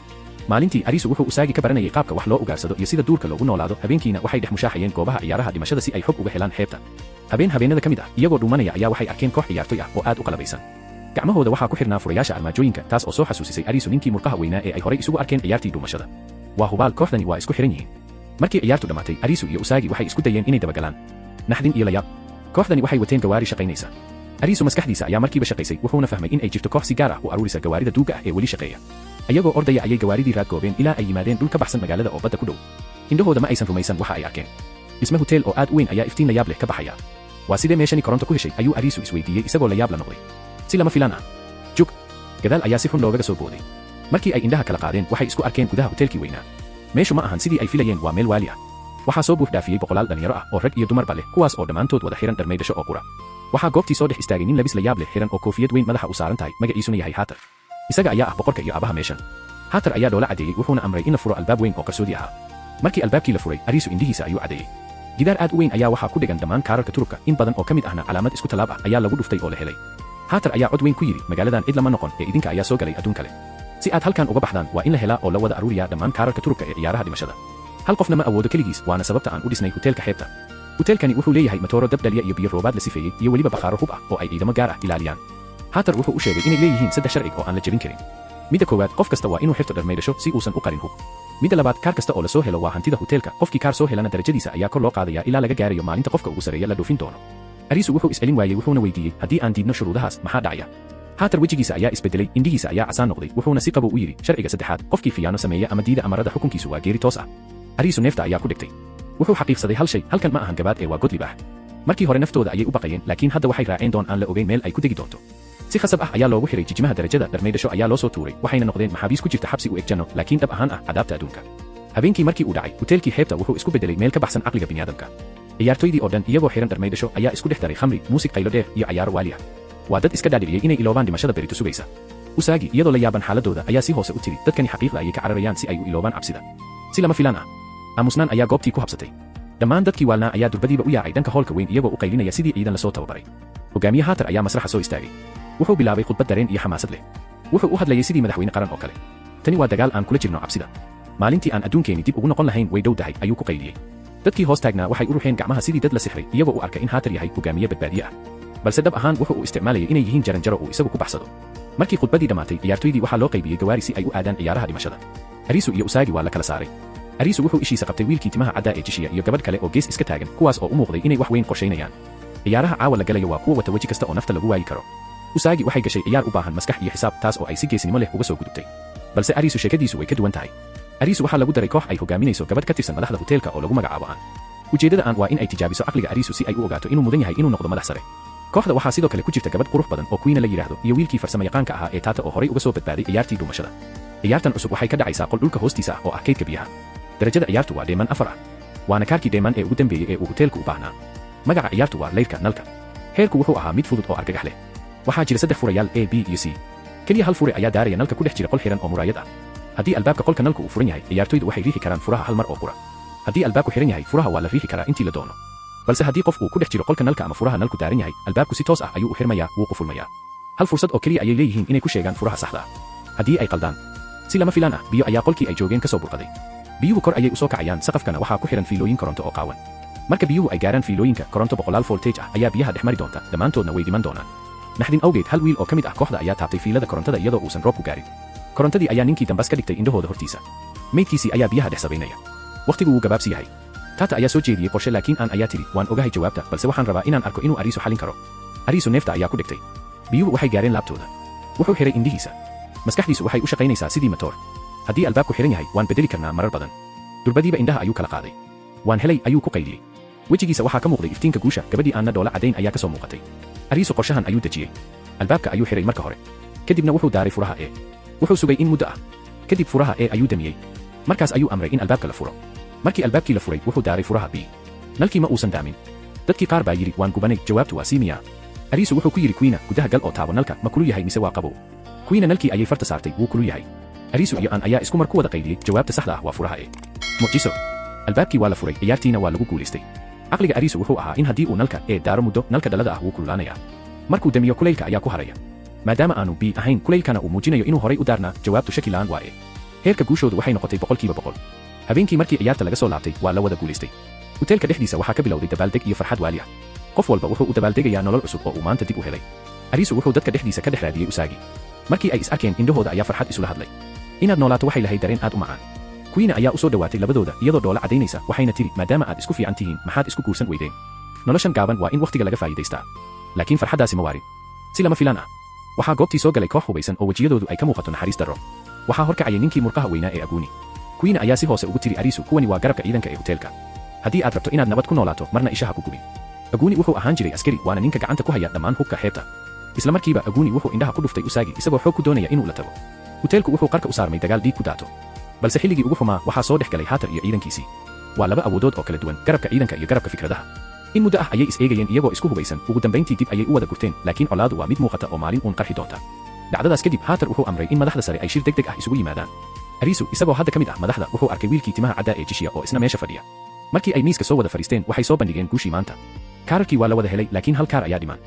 maalintii ariisu wuxuu Usagi ka baranayay qaabka wax loo ugaarsado iyo sida duurka loogu noolaado habeenkiina waxay dhex mushaaxayeen goobaha ciyaaraha dhimashada si ay xog uga helaan xeebta habeenada ka mid ah iyagoo dhuumanaya ayaa waxay arkeen koox ciyaartoy ah oo aad u qalabaysan gacmahooda waxaa ku xirnaa furayaasha armaajooyinka taas oo soo xasuusisay ariisu ninkii murqaha weynaa ee ay horay isugu arkeen ciyaartii dhuumashada waa hubaal kooxdani waa isku xiran yihiin markii ciyaartu dhamaatay ariisu iyo Usagi waxay isku dayeen inay dabagalaan naxdin iyo layaab kooxdani waxay wateen gawaari shaqaynaysa ariisu maskaxdiisa ayaa markiiba shaqaysay wuxuuna fahmay in ay jirto koox si gaar ah u aruurisa gawaarida duuga ah ee weli shaqeeya ayagoo ordaya ayay gawaaridii raad goobeen ilaa ay yimaadeen dhul ka baxsan magaalada oo badda ku dhow indhahooda ma aysan rumaysan waxa ay arkeen dhisme hotel oo aad u weyn ayaa iftiin layaab leh ka baxaya waa sidee meeshani koronto ku heshay ayuu ariisu isweydiiyey isagoo layaab la noqday si lama filaan ah jug gadaal ayaa si xun loogaga soo booday markii ay indhaha kala qaadeen waxay isku arkeen gudaha hotelkii weynaa meeshu ma ahan sidii ay filayeen waa meel waali ah waxaa soo buux dhaafiyey boqolaal dhalinyaro ah oo rag iyo dumarba leh kuwaas oo dhammaantood wada xiran dharmaydhasho oo qura waxaa goobtii soo dhex istaagay nin labis layaab leh xiran oo koofiyad weyn madaxa u saaran tahay magaciisuna yahay Hatter isaga ayaa ah boqorka iyo aabaha meeshan Hatter ayaa dhoola cadeeyey wuxuuna amray in la furo albaab weyn oo qarsoodi ahaa markii albaabkii la furay ariisu indhihiisa ayuu cadeeyey gidaar aad u weyn ayaa waxaa ku dhigan dhammaan kaararka turubka in badan oo ka mid ahna calaamad isku talaab ah ayaa lagu dhuftay oo la helay Hatter ayaa cod weyn ku yidhi magaaladan cid lama noqon ee idinka ayaa soo galay adduun kale si aad halkan uga baxdaan waa in la helaa oo la wada aruuriyaa dhammaan kaararka turubka ee ciyaaraha dhimashada hal qofna ma awoodo keligiis waana sababta aan u dhisnay hoteelka xeebta hoteelkani wuxuu leeyahay matooro dab dhaliya iyo biyo roobaad la sifeeyey iyo weliba bakhaaro hub ah oo ay ciidamo gaar ah ilaaliyaan Hatter wuxuu u sheegay inay leeyihiin 3 sharci oo aan la jebin karin midda koowaad qof kasta waa inuu xirto dharmaydhasho si uusan u qarin hub midda labaad kaar kasta oo la soo helo waa hantida hoteelka qofkii kaar soo helana darajadiisa ayaa kor loo qaadayaa ilaa laga gaarayo maalinta qofka ugu sareeya la dhoofin doono ariisu wuxuu iscelin waayey wuxuuna weydiiyey haddii aan diidno shuruudahaas maxaa dhacaya Hatter wejigiisa ayaa isbedelay indhihiisa ayaa casaan noqday wuxuuna si qabow u yidhi sharciga saddexaad qofkii khiyaano sameeya ama diida amarada xukunkiisu waa geeri toos ah ariisu neefta ayaa ku dhigtay wuxuu xaqiiqsaday hal shay halkan ma ahan gabaad ee waa god libaax markii hore naftooda ayay u baqayeen laakiin hadda waxay raaceen doon aan la ogeyn meel ay ku degi doonto si khasab ah ayaa loogu xiray jijimaha darajada dharmaydhasho ayaa loo soo tuuray waxayna noqdeen maxaabiis ku jirta xabsi u eg janno laakiin dhab ahaan ah cadaabta adduunka habeenkii markii uu dhacay hoteelkii xeebta wuxuu isku bedelay meel ka baxsan caqliga bini'aadamka ciyaartoydii oo dhan iyagoo xiran dharmaydhasho ayaa isku dhex daray khamri muusig qaylo dheer iyo cayaaro waali ah waa dad iska dhaadhiciyey inay iloobaan dhimashada berito sugaysa Usagi iyadoo la yaaban xaaladooda ayaa si hoose u tiri dadkani xaqiiqda ayay ka cararayaan si ay u iloobaan cabsida si lama filaan ah aamusnaan ayaa goobtii ku habsatay dhammaan dadkii waalnaa ayaa durbadiiba u yaacay dhanka hoolka weyn iyagoo u qaylinaya sidii ciidan la soo tababaray. Hogaamiye Haatar ayaa masraxa soo istaagay. Wuxuu bilaabay khudbad dareen iyo xamaasad leh. Wuxuu u hadlayay sidii madaxweyne qaran oo kale. Tani waa dagaal aan kula jirno cabsida. Maalintii aan adduunkeeni dib ugu noqon lahayn way dhow tahay ayuu ku qayliyey. Dadkii hoos taagnaa waxay u ruxeen gacmaha sidii dad la sixray iyagoo u arkay in Haatar yahay hogaamiye badbaadiye ah. Balse dhab ahaan wuxuu u isticmaalayay inay yihiin jaranjaro uu isagu ku baxsado. Markii khudbadii dhamaatay ciyaartoydii waxaa loo qaybiyey gawaari si ay u aadaan ciyaaraha dhimashada. Arisu iyo Usaagi waa la kala saaray. Arisu wuxuu ishiisa qabtay wiilkii timaha caddaa ee Jishiya iyo gabadh kale oo gees iska taagan kuwaas oo u muuqday inay wax weyn qorsheynayaan. Ciyaaraha caawa la galayo waa kuwa wata weji kasta oo nafta lagu waayi karo. Usaagi waxay gashay ciyaar u baahan maskax iyo xisaab taas oo ay si geesinimo leh uga soo gudubtay. Balse Arisu sheekadiisu way ka duwan tahay. Arisu waxaa lagu daray koox ay hogaaminayso gabadh ka tirsan madaxda hoteelka oo lagu magacaabo Aan. Ujeedada Aan waa in ay tijaabiso caqliga Arisu si ay u ogaato inuu mudan yahay inuu noqdo madax sare. Kooxda waxaa sidoo kale ku jirta gabadh qurux badan oo Queen la yiraahdo iyo wiilkii farsamayaqaanka ahaa ee Tata oo horay uga soo badbaaday ciyaartii dhumashada. Ciyaartan cusub waxay ka dhacaysaa qol dhulka hoostiisa ah oo ah kaydka biyaha. Darajada ciyaartu waa Dheeman 4 ah. Waana kaarkii Dheeman ee ugu dambeeyay ee uu hoteelku u baahnaa. Magaca ciyaartu waa Leyrka Nalka. Heerku wuxuu ahaa mid fudud oo argagax leh. Waxaa jira 3 furayaal A, B iyo C. Kaliya hal fure ayaa daaraya nalka ku dhex jira qol xiran oo muraayad ah. Haddii albaabka qolka nalku uu furan yahay, ciyaartoydu waxay riixi karaan furaha hal mar oo qura. Haddii albaabku xiran yahay, furaha waa la riixi karaa intii la doono. Balse haddii qof uu ku dhex jiro qolka nalka ama furaha nalku daaran yahay, albaabku si toos ah ayuu u xirmayaa, wuu qufulmayaa. Hal fursad oo kaliya ayay leeyihiin inay ku sheegaan furaha saxda ah. Haddii ay qaldaan, si lama filaan ah, biyo ayaa qolkii ay joogeen ka soo burqaday. Biyuhu kor ayay u soo kacayaan, saqafkana waxaa ku xiran fiilooyin koronto oo qaawan. Marka biyuhu ay gaaraan fiilooyinka koronto 100 voltage ah ayaa biyaha dhex mari doonta, dhammaantoodna way dhiman doonaan. Naxdin awgeed hal wiil oo ka mid ah kooxda ayaa taabtay fiilada korontada iyadoo uusan roob ku gaarin. Korontadii ayaa ninkii dambas ka dhigtay indhahooda hortiisa. Meydkiisii ayaa biyaha dhex sabaynaya. Waqtigu wuu gabaabsi yahay. Tata ayaa soo jeediyey qorshe laakiin Aan ayaa tiri waan ogahay jawaabta balse waxaan rabaa inaan arko inuu Arisu xalin karo. Arisu neefta ayaa ku dhigtay. Biyuhu waxay gaareen laabtooda. Wuxuu xiray indhihiisa. Maskaxdiisu waxay u shaqaynaysaa sidii matoor. Haddii albaabku xiran yahay waan bedeli karnaa marar badan. Durbadiiba indhaha ayuu kala qaaday. Waan helay ayuu ku qayliyey. Wejigiisa waxaa ka muuqday iftiinka guusha, gabadhii Aanna dhoola cadayn ayaa ka soo muuqatay. Arisu qorshahan ayuu dejiyey. Albaabka ayuu xiray marka hore. Kadibna wuxuu daaray furaha E. Wuxuu sugay in muddo ah. Kadib furaha E ayuu damiyey. Markaas ayuu amray in albaabka la furo. Markii albaabkii la furay, wuxuu daaray furaha B. Nalkii ma uusan daamin. Dadkii qaar baa yiri waan gubanay, jawaabtu waa miya. Arisu wuxuu ku yiri Queen, gudaha gal oo taabo nalka, ma kulul yahay mise waa qabow. Queen nalkii ayay farta saartay, wuu kulul yahay. Arisu iyo Aan ayaa isku mar ku wada qayliyey, jawaabta saxda ah waa furaha E. Mucjiso. Albaabkii waa la furay, ciyaartiina waa lagu guuleystay. Aqliga Arisu wuxuu ahaa in haddii uu nalka E daaro muddo, nalka dhalada ah wuu kululaanayaa. Markuu damiyo kulaylka ayaa ku haraya. Maadaama aanu B ahayn, kulaylkana uu muujinayo inuu horay u daarnaa, jawaabtu shaki la'aan waa E. Heerka guushoodu waxay noqotay 100%. Habeenkii markii ciyaarta laga soo laabtay, waa la wada guuleystay. Hoteelka dhexdiisa waxaa ka bilowday dabaaldeg iyo farxad waali ah. Qof walba wuxuu u dabaaldegayaa nolol cusub oo uu maanta dib u helay. Arisu wuxuu dadka dhexdiisa ka dhex raadiyey Usaagi. Markii ay is arkeen, indhahooda ayaa farxad isula hadlay. Inaad noolaato waxay lahayd dareen aad u macaan. Queen ayaa u soo dhawaatay labadooda iyadoo dhoola cadaynaysa, waxayna tiri maadaama aad isku fiican tihiin, maxaad isku guursan weydeen? Noloshan gaaban waa in waqtiga laga faa'iidaystaa. Laakiin farxaddaasi ma waarin. Si lama filaan ah, waxaa goobtii soo galay koox hubaysan oo wejiyadoodu ay ka muuqato naxariis darro. Waxaa horkacayay ninkii murqaha weynaa ee Aguni. Queen ayaa si hoose ugu tiri Arisu, kuwani waa garabka ciidanka ee hoteelka. Haddii aad rabto inaad nabad ku noolaato, marna ishaha ku gubin. Aguni wuxuu ahaan jiray askari, waana ninka gacanta ku haya dhammaan hubka xeebta. Isla markiiba Aguni wuxuu indhaha ku dhuftay Usaagi isagoo xoog ku doonaya inuu la tago. Hoteelku wuxuu qarka u saarmay dagaal dhiig ku daato. Balse xilligii ugu xumaa waxaa soo dhex galay Haatar iyo ciidankiisii. Waa laba awoodood oo kala duwan, garabka ciidanka iyo garabka fikradaha. In muddo ah ayay is eegayeen iyagoo isku hubaysan, ugu dambeyntii dib ayay u wada gurteen, laakiin colaadu waa mid muuqata oo maalin uun qarxi doonta. Dhacdadaas kadib Haatar wuxuu amray in madaxda sare ay shir degdeg ah isugu yimaadaan. Arisu isagoo hadda ka mid ah madaxda wuxuu arkay wiilkii timaha caddaa ee Jishiya oo isna meesha fadhiya. Markii ay miiska soo wada fariisteen, waxay soo bandhigeen guushii maanta. Kaararkii waa la wada helay, laakiin hal kaar ayaa dhiman.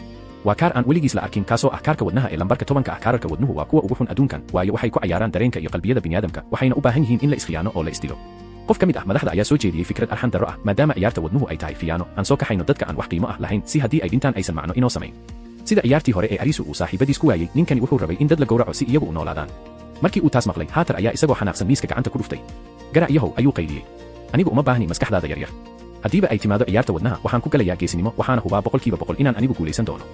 Waa kaar aan weligiis la arkin kaasoo ah kaarka wadnaha ee lambarka 10 ah. Kaararka wadnuhu waa kuwa ugu xun adduunkan, waayo waxay ku cayaaraan dareenka iyo qalbiyada bini'aadamka, waxayna u baahan yihiin in la iskhiyaano oo la isdilo. Qof ka mid ah madaxda ayaa soo jeediyey fikrad arxan darro ah, maadaama ciyaarta wadnuhu ay tahay fiyaano, aan soo kaxayno dadka aan wax qiimo ah lahayn si haddii ay dhintaan aysan macno inoo samayn. Sida ciyaartii hore ee Arisu uu saaxiibadiis ku waayey, ninkani wuxuu rabay in dad la gowraco si iyagu u noolaadaan. Markii uu taas maqlay, Haatar ayaa isagoo xanaaqsan miiska gacanta ku dhuftay. Garac yahow ayuu qayliyey. Anigu uma baahni maskaxdaada yaryar. Haddiiba ay timaado ciyaarta wadnaha, waxaan ku galayaa geesinimo, waxaana hubaa 100% inaan anigu guulaysan doono.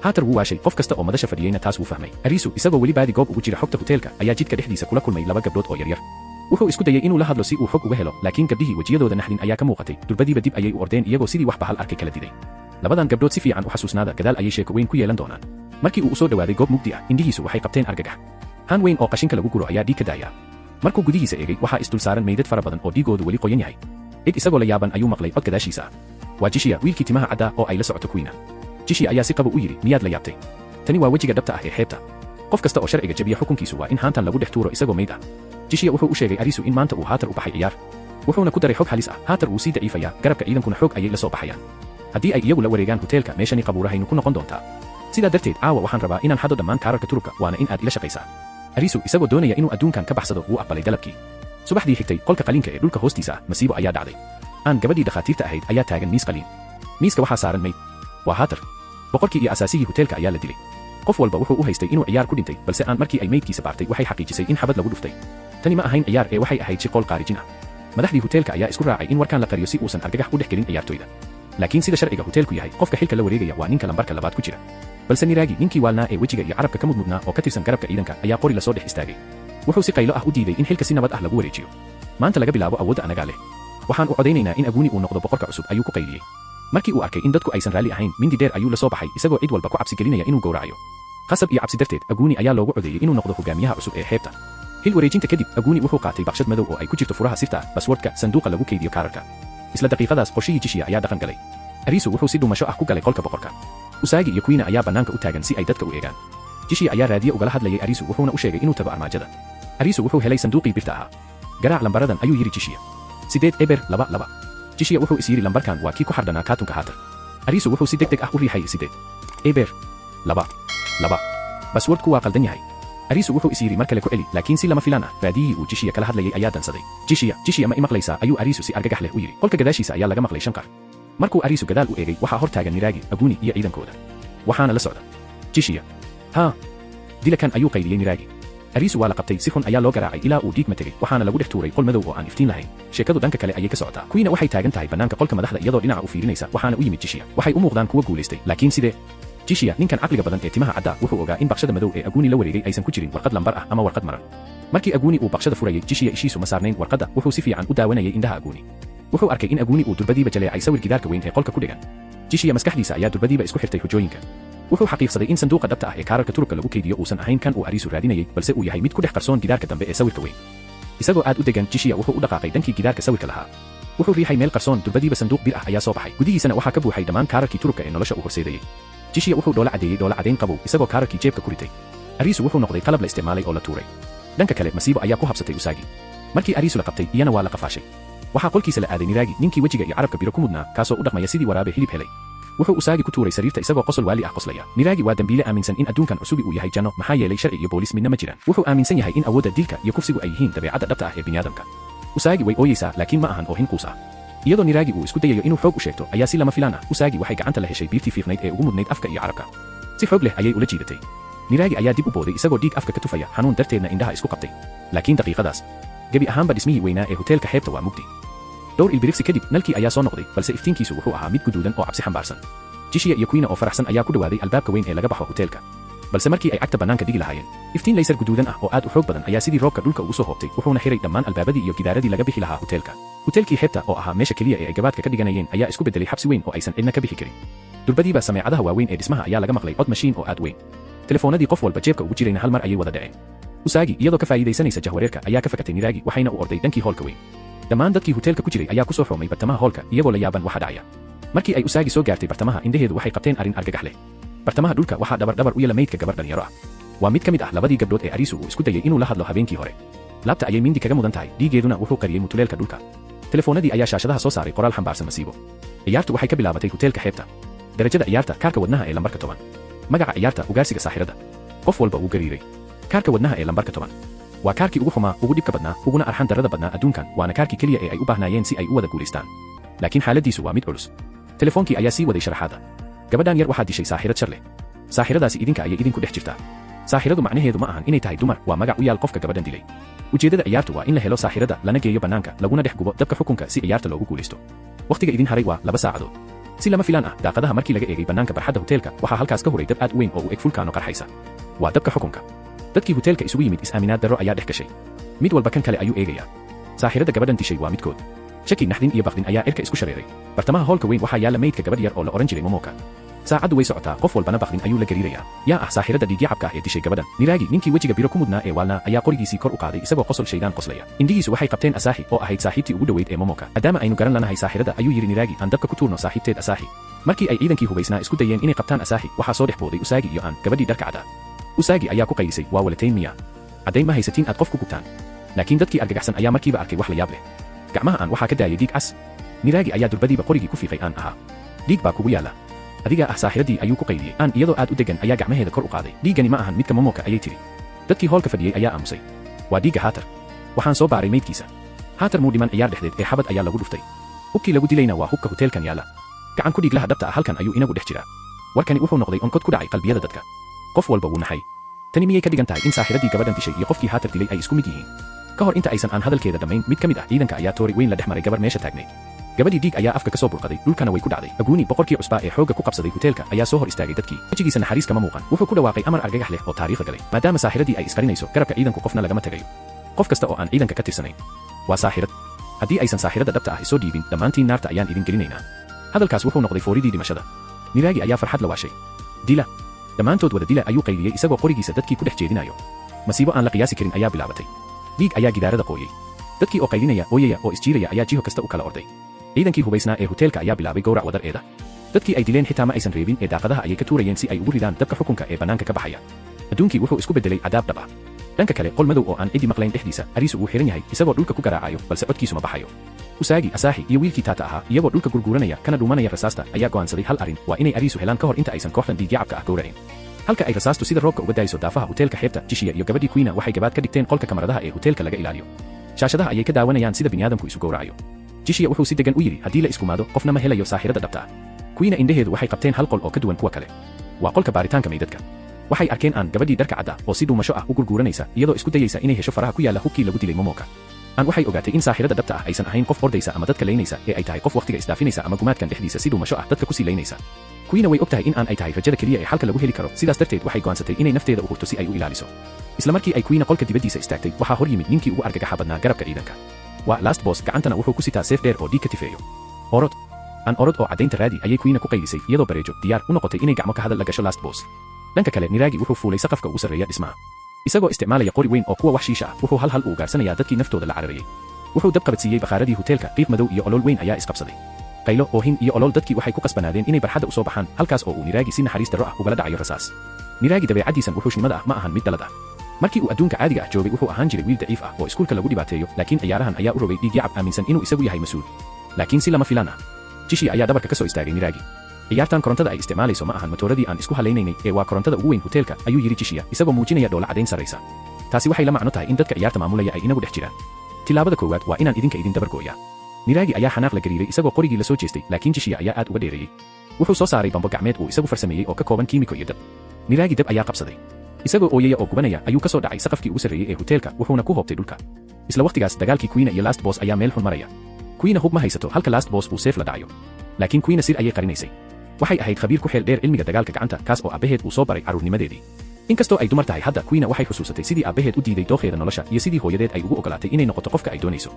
Haatar wuu waashay, qof kasta oo madasha fadhiyeyna taas wuu fahmay. Arisu isagoo weli baadi goob ugu jira xogta hoteelka ayaa jidka dhexdiisa kula kulmay laba gabdhood oo yaryar. Wuxuu isku dayay inuu la hadlo si uu xog uga helo, laakiin gabdhihii wejiyadooda naxdin ayaa ka muuqatay, durbadiiba dib ayay u ordeen iyagoo sidii wax bahal arkay kala diday. Labadan gabdhood si fiican u xasuusnaada, gadaal ayay sheeko weyn ku yeelan doonaan. Markii uu soo dhawaaday goob mugdi ah, indhihiisu waxay qabteen argagax. Han weyn oo qashinka lagu guro ayaa dhiig ka daaya. Markuu gudihiisa eegay, waxaa isdul saaran meydad fara badan oo dhiigoodu weli qoyan yahay. Isagoo la yaaban ayuu maqlay cod gadaashiisa ah. Waa Jishiya, wiilkii timaha caddaa oo ay la socoto Queen. Jishiya ayaa si qabo u yiri, miyaad la yaabtay? Tani waa wejiga dhabta ah ee xeebta. Qof kasta oo sharciga jabiya xukunkiisu waa in haantan lagu dhex tuuro isagoo meyd ah. Jishiya wuxuu u sheegay Arisu in maanta uu Haatar u baxay ciyaar. wuxuuna ku daray xog halis ah. Haatar wuu sii daciifayaa, garabka ciidankuna xoog ayay la soo baxayaan. haddii ay iyagu la wareegaan hoteelka meeshani qabuurahaynu ku noqon doontaa. sidaa darteed caawa waxaan rabaa inaan xado dhammaan kaararka turubka, waana in aad ila shaqaysaa. Arisu isagoo doonaya inuu adduunkan ka baxsado wuu aqbalay dalabkii. subaxdii xigtay qolka qaliinka ee dhulka hoostiisa ah masiibo ayaa dhacday. gabadhii dhakhaatiirta ahayd ayaa taagan miis qaliin. miiska waxaa saaran mayd. waa Haatar. boqorkii iyo asaasigii hoteelka ayaa la dilay. qof walba wuxuu u haystay inuu ciyaar ku dhintay, balse markii ay maydkiisa baartay waxay xaqiijisay in xabad lagu dhuftay. tani ma ahayn ciyaar ee waxay ahayd shaqool qaarijin ah. madaxdii hoteelka ayaa isku raacay in warkaan la qariyo si uusan argagax u dhex gelin ciyaartoyda. laakiin sida sharciga hoteelku yahay, qofka xilka la wareegaya waa ninka lambarka labaad ku jira. balse Niraagi, ninkii waalnaa ee wejiga iyo carabka ka mudmudnaa oo ka tirsan garabka ciidanka, ayaa qori la soo dhex istaagay. wuxuu si qaylo ah u diiday in xilka si nabad ah lagu wareejiyo. maanta laga bilaabo awoodda anagaa leh. waxaan u codaynaynaa in Aguni uu noqdo boqorka cusub, ayuu ku qayliyey. markii uu arkay in dadku aysan raalli ahayn, mindi dheer ayuu la soo baxay isagoo cid walba ku cabsi gelinaya inuu gowracayo. qasab iyo cabsi darteed Aguni ayaa loogu codeeyey inuu noqdo hogaamiyaha cusub ee xeebta. hil wareejinta kadib Aguni wuxuu qaatay baqshad madow oo ay ku jirto furaha sirta ah, baswordka, sanduuqa lagu keydiyo kaararka. isla daqiiqadaas qorshihii Jishiya ayaa dhaqan galay. Arisu wuxuu si dhumasho ah ku galay qolka boqorka. Usagi iyo Queen ayaa bannaanka u taagan si ay dadka u eegaan. Jishiya ayaa raadiye ugala hadlayay Arisu wuxuuna u sheegay inuu tago armaajada. Arisu wuxuu helay sanduuqii birta ahaa. garaac lambaradan ayuu yiri Jishiya. 8-2. Jishiya wuxuu is yiri lambarkan waa kii ku xardhanaa kaatunka Haatar. Arisu wuxuu si degdeg ah u riixay 8-2. baswordku waa qaldan yahay. Arisu wuxuu is yiri mar kale ku celi, laakiin si lama filaan ah raadiyihii uu Jishiya kala hadlayay ayaa dansaday. Jishiya ma imaqlaysaa ayuu Arisu si argagax leh u yiri. qolka gadaashiisa ayaa laga maqlay shanqar. markuu Arisu gadaal u eegay waxaa hor taagan Niraagi, Aguni iyo ciidankooda. waxaana la socda Jishiya. dilakan ayuu qayliyey Niraagi. Arisu waa la qabtay, si xun ayaa loo garaacay ilaa uu dhiig ma tegay, waxaana lagu dhex tuuray qol madow oo aan iftiin lahayn. sheekadu dhanka kale ayay ka socotaa. Queen waxay taagan tahay bannaanka qolka madaxda iyadoo dhinaca u fiirinaysa, waxaana u yimid Jishiya. waxay u muuqdaan kuwa guulaystay, laakiin sidee? Jishiya, ninkan caqliga badan ee timaha cadda, wuxuu ogaa in baqshada madow ee Aguni la wareegay aysan ku jirin warqad lambar ah ama warqad maran. markii Aguni uu baqshada furayay, Jishiya ishiisu ma saarnayn warqadda, wuxuu si fiican u daawanayay indhaha Aguni. wuxuu arkay in Aguni uu durbadiiba jaleecay sawir gidaarka weyn ee qolka ku dhigan. Jishiya maskaxdiisa ayaa durbadiiba isku xirtay xujooyinka. wuxuu xaqiiqsaday in sanduuqa dhabta ah ee kaararka turubka lagu keydiyo uusan ahayn kan uu Arisu raadinayay, balse uu yahay mid ku dhex qarsoon gidaarka dambe ee sawirka weyn. isagoo aad u degan, Jishiya wuxuu u dhaqaaqay dhankii gidaarka sawirka lahaa. wuxuu riixay meel qarsoon, durbadiiba sanduuq bir ah ayaa soo baxay. gudihiisana waxaa ka buuxay dhammaan kaararkii turubka ee nolosha uu horseedayay. Jishiya wuxuu dhoola caddayn qabow isagoo kaararkii jeebka ku ritay. Arisu wuxuu noqday qalab la isticmaalay oo la tuuray. dhanka kale masiibo ayaa ku habsatay Usagi. markii Arisu la qabtay, iyana waa la qafaashay. waxaa qolkiisa la aaday Niraagi, ninkii wejiga iyo carabka biro ku mudnaa, kaasoo u dhaqmaya sidii waraabe hilib helay. wuxuu Usagi ku tuuray sariirta isagoo qosol waali ah qoslaya. Niraagi waa dambiile aaminsan in adduunkan cusubi uu yahay janno, maxaa yeelay sharci iyo boolis midna ma jiraan. wuxuu aaminsan yahay in awoodda dilka iyo kufsigu ay yihiin dabeecadda dhabta ah ee bini'aadamka. Usagi way ooyeysaa, laakiin ma ahan oohin quus ah. iyadoo Niraagi uu isku dayayo inuu xoog u sheegto, ayaa si lama filaan ah Usagi waxay gacanta la heshay biirtii fiiqnayd ee ugu mudnayd afka iyo carabka. si xoog leh ayay ula jiidatay. Niraagi ayaa dib u booday isagoo dhiig afka ka tufaya, xanuun darteedna indhaha isku qabtay. laakiin daqiiqadaas, gebi ahaanba dhismihii weynaa ee hoteelka xeebta waa mugdi. dhowr ilbiriqsi kadib, nalkii ayaa soo noqday, balse iftiinkiisu wuxuu ahaa mid guduudan oo cabsi xambaarsan. Jishiya iyo Queen oo faraxsan ayaa ku dhawaaday albaabka weyn ee laga baxo hoteelka. balse markii ay cagta bannaanka dhigi lahaayeen, iftiin laysar guduudan ah oo aad u xoog badan ayaa sidii roobka dhulka ugu soo hoobtay, wuxuuna xiray dhammaan albaabadii iyo gidaaradii laga bixi lahaa hoteelka. hoteelkii xeebta oo ahaa meesha keliya ee ay gabaadka ka dhiganayeen ayaa isku beddelay xabsi weyn oo aysan cidna ka bixi karin. durbadiiba sameecadaha waaweyn ee dhismaha ayaa laga maqlay cod mashiin oo aad weyn. telefoonadii qof walba jeebka ugu jirayna hal mar ayay wada dhaceen. Usagi iyadoo ka faa'iidaysanaysa jahwareerka ayaa ka fakatay Niraagi, waxayna u orday dhankii hoolka weyn. dhammaan dadkii hoteelka ku jiray ayaa ku soo xoomay bartamaha hoolka, iyagoo la yaaban waxa dhacaya. markii ay Usagi soo gaartay bartamaha, indhaheedu waxay qabteen arrin argagax leh. bartamaha dhulka waxaa dhabar u yala maydka gabar dhalinyaro ah. waa mid ka mid ah labadii gabdhood ee Arisu uu isku dayay inuu la hadlo habeenkii hore. laabta ayay mindi kaga mudan tahay, dhiigeeduna wuxuu qariyey mutuleelka dhulka. telefoonadii ayaa shaashadaha soo saaray qoraal xambaarsan masiibo. ciyaartu waxay ka bilaabatay hoteelka xeebta. darajada ciyaarta, kaarka wadnaha ee lambarka 10. magaca ciyaarta, ugaarsiga saaxirada. qof walba wuu gariiray. kaarka wadnaha ee lambarka 10 waa kaarkii ugu xumaa, ugu dhibka badnaa, uguna arxan darrada badnaa adduunkan, waana kaarkii keliya ee ay u baahnaayeen si ay u wada guulaystaan. laakiin xaaladdiisu waa mid culus. telefoonkii ayaa sii waday sharaxaadda. gabadhan yar waxaa dishay saaxirad shar leh. saaxiradaasi idinka ayay idinku dhex jirtaa. saaxiradu macnaheedu ma ahan inay tahay dumar, waa magac u yaal qofka gabadhan dilay. ujeeddada ciyaartu waa in la helo saaxirada, lana geeyo bannaanka, laguna dhex gubo dabka xukunka si ciyaarta loogu guulaysto. wakhtiga idin haray waa 2 saacadood. si lama filaan ah, daaqadaha markii laga eegay bannaanka barxadda hoteelka, waxaa halkaas ka huray dab aad u weyn oo u eg fulkaano qarxaysa. waa dabka xukunka. dadkii hoteelka isugu yimid is-aaminaad darro ayaa dhex gashay. mid walba kan kale ayuu eegayaa. saaxirada gabadhan dishay waa midkood. shaki, naxdin iyo baqdin ayaa cirka isku shareeray. bartamaha hoolka weyn waxaa yaalla maydka gabadh yar oo la oran jiray Momoka. saacaddu way socotaa, qof walbana baqdin ayuu la gariirayaa. yaa ah saaxirada dhiigyacabka ah ee dishay gabadhan. Niraagi, ninkii wejiga biro ku mudnaa ee waalnaa, ayaa qorigiisii kor u qaaday isagoo qosol shaydaan qoslaya. indhihiisu waxay qabteen Asahi oo ahayd saaxiibtii ugu dhoweyd ee Momoka. maadaama aynu garan lanahay saaxirada, ayuu yidhi Niraagi, aan dabka ku tuurno saaxiibteed Asahi. markii ay ciidankii hubaysnaa isku dayeen inay qabtaan Asahi, waxaa soo dhex booday Usagi iyo gabadhii dharka caddaa. Usagi ayaa ku qaylisay, waa walatayn miya? caddayn ma haysatiin aad qof ku gubtaan. laakiin dadkii argagaxsan ayaa markiiba arkay wax la yaab leh. gacmaha aan waxaa ka daayay dhiig cas. Niraagi ayaa durbadiiba qorigii ku fiiqay aan ahaa. Dhiig baa kugu yaala. Adiga ah saaxiradii ayuu ku qayliyey. Aan iyadoo aad u degan ayaa gacmaheeda kor u qaaday. Dhiigani ma ahan midka Momoka ayay tiri. Dadkii hoolka fadhiyey ayaa aamusay. Waa dhiigga Hatter. Waxaan soo baaray meydkiisa. Hatter muu dhiman ciyaar dhexdeed ee xabad ayaa lagu dhuftay. Hubkii lagu dilayna waa hubka hoteelkan yaala. Gacan ku dhiiglaha dhabta ah halkan ayuu inagu dhex jiraa. Warkani wuxuu noqday onkod ku dhacay qalbiyada dadka. Qof walba wuu naxay. Tani miyay ka dhigan tahay in saaxiradii gabadhan dishay iyo qofkii Hatter dilay ay isku mid yihiin? Ka hor inta aysan aan hadalkeeda dhamayn mid ka mid ah ciidanka ayaa toori weyn la dhex maray gabar meesha taagnayd. Gabadhii dhiig ayaa afka ka soo burqaday, dhulkana way ku dhacday. Aguuni boqorkii cusbaa ee xoogga ku qabsaday hoteelka ayaa soo hor istaagay dadkii. Wajigiisa naxariis kama muuqan. Wuxuu ku dhawaaqay amar argagax leh oo taariikhda galay. Maadaama saaxiradii ay isqarinayso, garabka ciidanku qofna lagama tagayo. Qof kasta oo aan ciidanka ka tirsanayn waa saaxirad. Haddii aysan saaxirada dhabta ah isoo dhiibin, dhammaantiin naarta ayaan idin gelinaynaa. Hadalkaas wuxuu noqday fooridii dhimashada. Niraagi ayaa farxad la waashay. Dila. Dhammaantood wada dila ayuu qayliyey isagoo qorigiisa dadkii ku dhex jeedinayo. Masiibo aan la qiyaasi karin ayaa bilaabatay. Dhiig ayaa gidaarada qooyay. Dadkii oo qaylinaya, ooyaya oo isjiiraya ayaa jiho kasta u kala orday. Ciidankii hubaysnaa ee hoteelka ayaa bilaabay gowrac wadar eeda. Dadkii ay dileen xitaa ma aysan reebin ee daaqadaha ayay ka tuurayeen si ay ugu ridaan dabka xukunka ee bannaanka ka baxaya. Adduunkii wuxuu isku beddelay cadaab dhab ah. Dhanka kale, qol madow oo aan cidi maqlayn dhexdiisa, Arisu wuu xiran yahay isagoo dhulka ku garaacayo, balse codkiisu ma baxayo. Usagi, Asahi iyo wiilkii Tata ahaa iyagoo dhulka gurguuranaya kana dhuumanaya rasaasta ayaa go'aansaday hal arrin, waa inay Arisu helaan ka hor inta aysan kooxdan dhiigyacabka ah gowracin. Halka ay rasaastu sida roobka uga daayso daafaha hoteelka xeebta, Jishiya iyo gabadhii Queen waxay gabaad ka dhigteen qolka kamaradaha ee hoteelka laga ilaaliyo. Shaashadaha ayay ka daawanayaan sida bini'aadamku isu gowracayo. Jishiya wuxuu si degan u yidhi haddii la iskumaado qofna ma helayo saaxirada dhabta ah. Queen indhaheedu waxay qabteen hal qol oo ka duwan kuwa kale. Waa qolka baaritaanka meydadka. Waxay arkeen aan gabadhii dharka cadda oo si dhuumasho ah u gurguuranaysa iyadoo isku dayaysa inay hesho faraha ku yaala hubkii lagu dilay Momoka. Aan waxay ogaatay in saaxirada dhabta ah aysan ahayn qof ordaysa ama dadka leynaysa ee ay tahay qof waqtiga isdaafinaysa ama gumaadkan dhexdiisa si dhuumasho ah dadka ku sii leynaysa. Queen way ogtahay in aan ay tahay rajada kaliya ee xalka lagu heli karo, sidaas darteed waxay go'aansatay inay nafteeda u hurto si ay u ilaaliso. Isla markii ay Queen qolka dibaddiisa istaagtay, waxaa hor yimid ninkii ugu argagaxa badnaa garabka ciidanka. Waa Last Boss, gacantana wuxuu ku sitaa seef dheer oo dhiig ka tifeeyo. Orod. Aan orod oo caddaynta raadi ayay Queen ku qaylisay iyadoo bareejo diyaar u noqotay inay gacmo ka hadal la gasho Last Boss. Dhanka kale, Niraagi wuxuu fuulay saqafka ugu sarreeya dhismaha. Isagoo isticmaalaya qori weyn oo kuwa wax shiisha ah, wuxuu hal u gaarsanayaa dadkii naftooda la cararayay. Wuxuu dab qabadsiiyey bakhaaradii hoteelka, qiiq madow iyo olol weyn ayaa isqabsaday. Qaylo, oohin iyo olol dadkii waxay ku qasbanaadeen inay barxadda u soo baxaan, halkaas oo uu Niraagi si naxariis darro ah ugala dhacayo rasaas. Niraagi dabeecadiisan wuxuushnimada ah ma ahan mid dalad ah. Markii uu adduunka caadiga ah joogay wuxuu ahaan jiray wiil daciif ah oo iskuulka lagu dhibaateeyo, laakiin ciyaarahan ayaa u rogay dhiigyacab aaminsan inuu isagu yahay mas'uul. Laakiin si lama filaan ah, Jishiya ayaa dhabarka ka soo istaagay Niraagi. Ciyaartan korontada ay isticmaalayso ma ahan matooradii aan isku halaynaynay ee waa korontada ugu weyn hoteelka, ayuu yiri Jishiya isagoo muujinaya dhoola caddayn sarraysa. Taasi waxay la macno tahay in dadka ciyaarta maamulaya ay inagu dhex jiraan. Tilaabada koowaad waa inaan idinka idin dabar gooyaa. Niraagi ayaa xanaaq la gariiray isagoo qorigii la soo jeestay, laakiin Jishiya ayaa aad uga dheereeyay. Wuxuu soo saaray bambo gacmeed uu isagu farsameeyey oo ka kooban kiimiko iyo dab. Niraagi dab ayaa qabsaday. Isagoo ooyaya oo gubanaya ayuu ka soo dhacay saqafkii ugu sarreeyay ee hoteelka, wuxuuna ku hoobtay dhulka. Isla waqtigaas dagaalkii Queen iyo Last Boss ayaa meel xun maraya. Queen hub ma haysato halka Last Boss uu seef la dhacayo. Laakiin Queen sir ayay qarinaysay. Waxay ahayd khabiir ku xeel dheer cilmiga dagaalka gacanta, kaas oo aabaheed uu soo baray carruurnimadeedii. Inkastoo ay dumar tahay hadda, Queen waxay xusuusatay sidii aabaheed u diiday dooqeeda nolosha iyo sidii hooyadeed ay ugu ogolaatay inay noqoto qofka ay doonayso.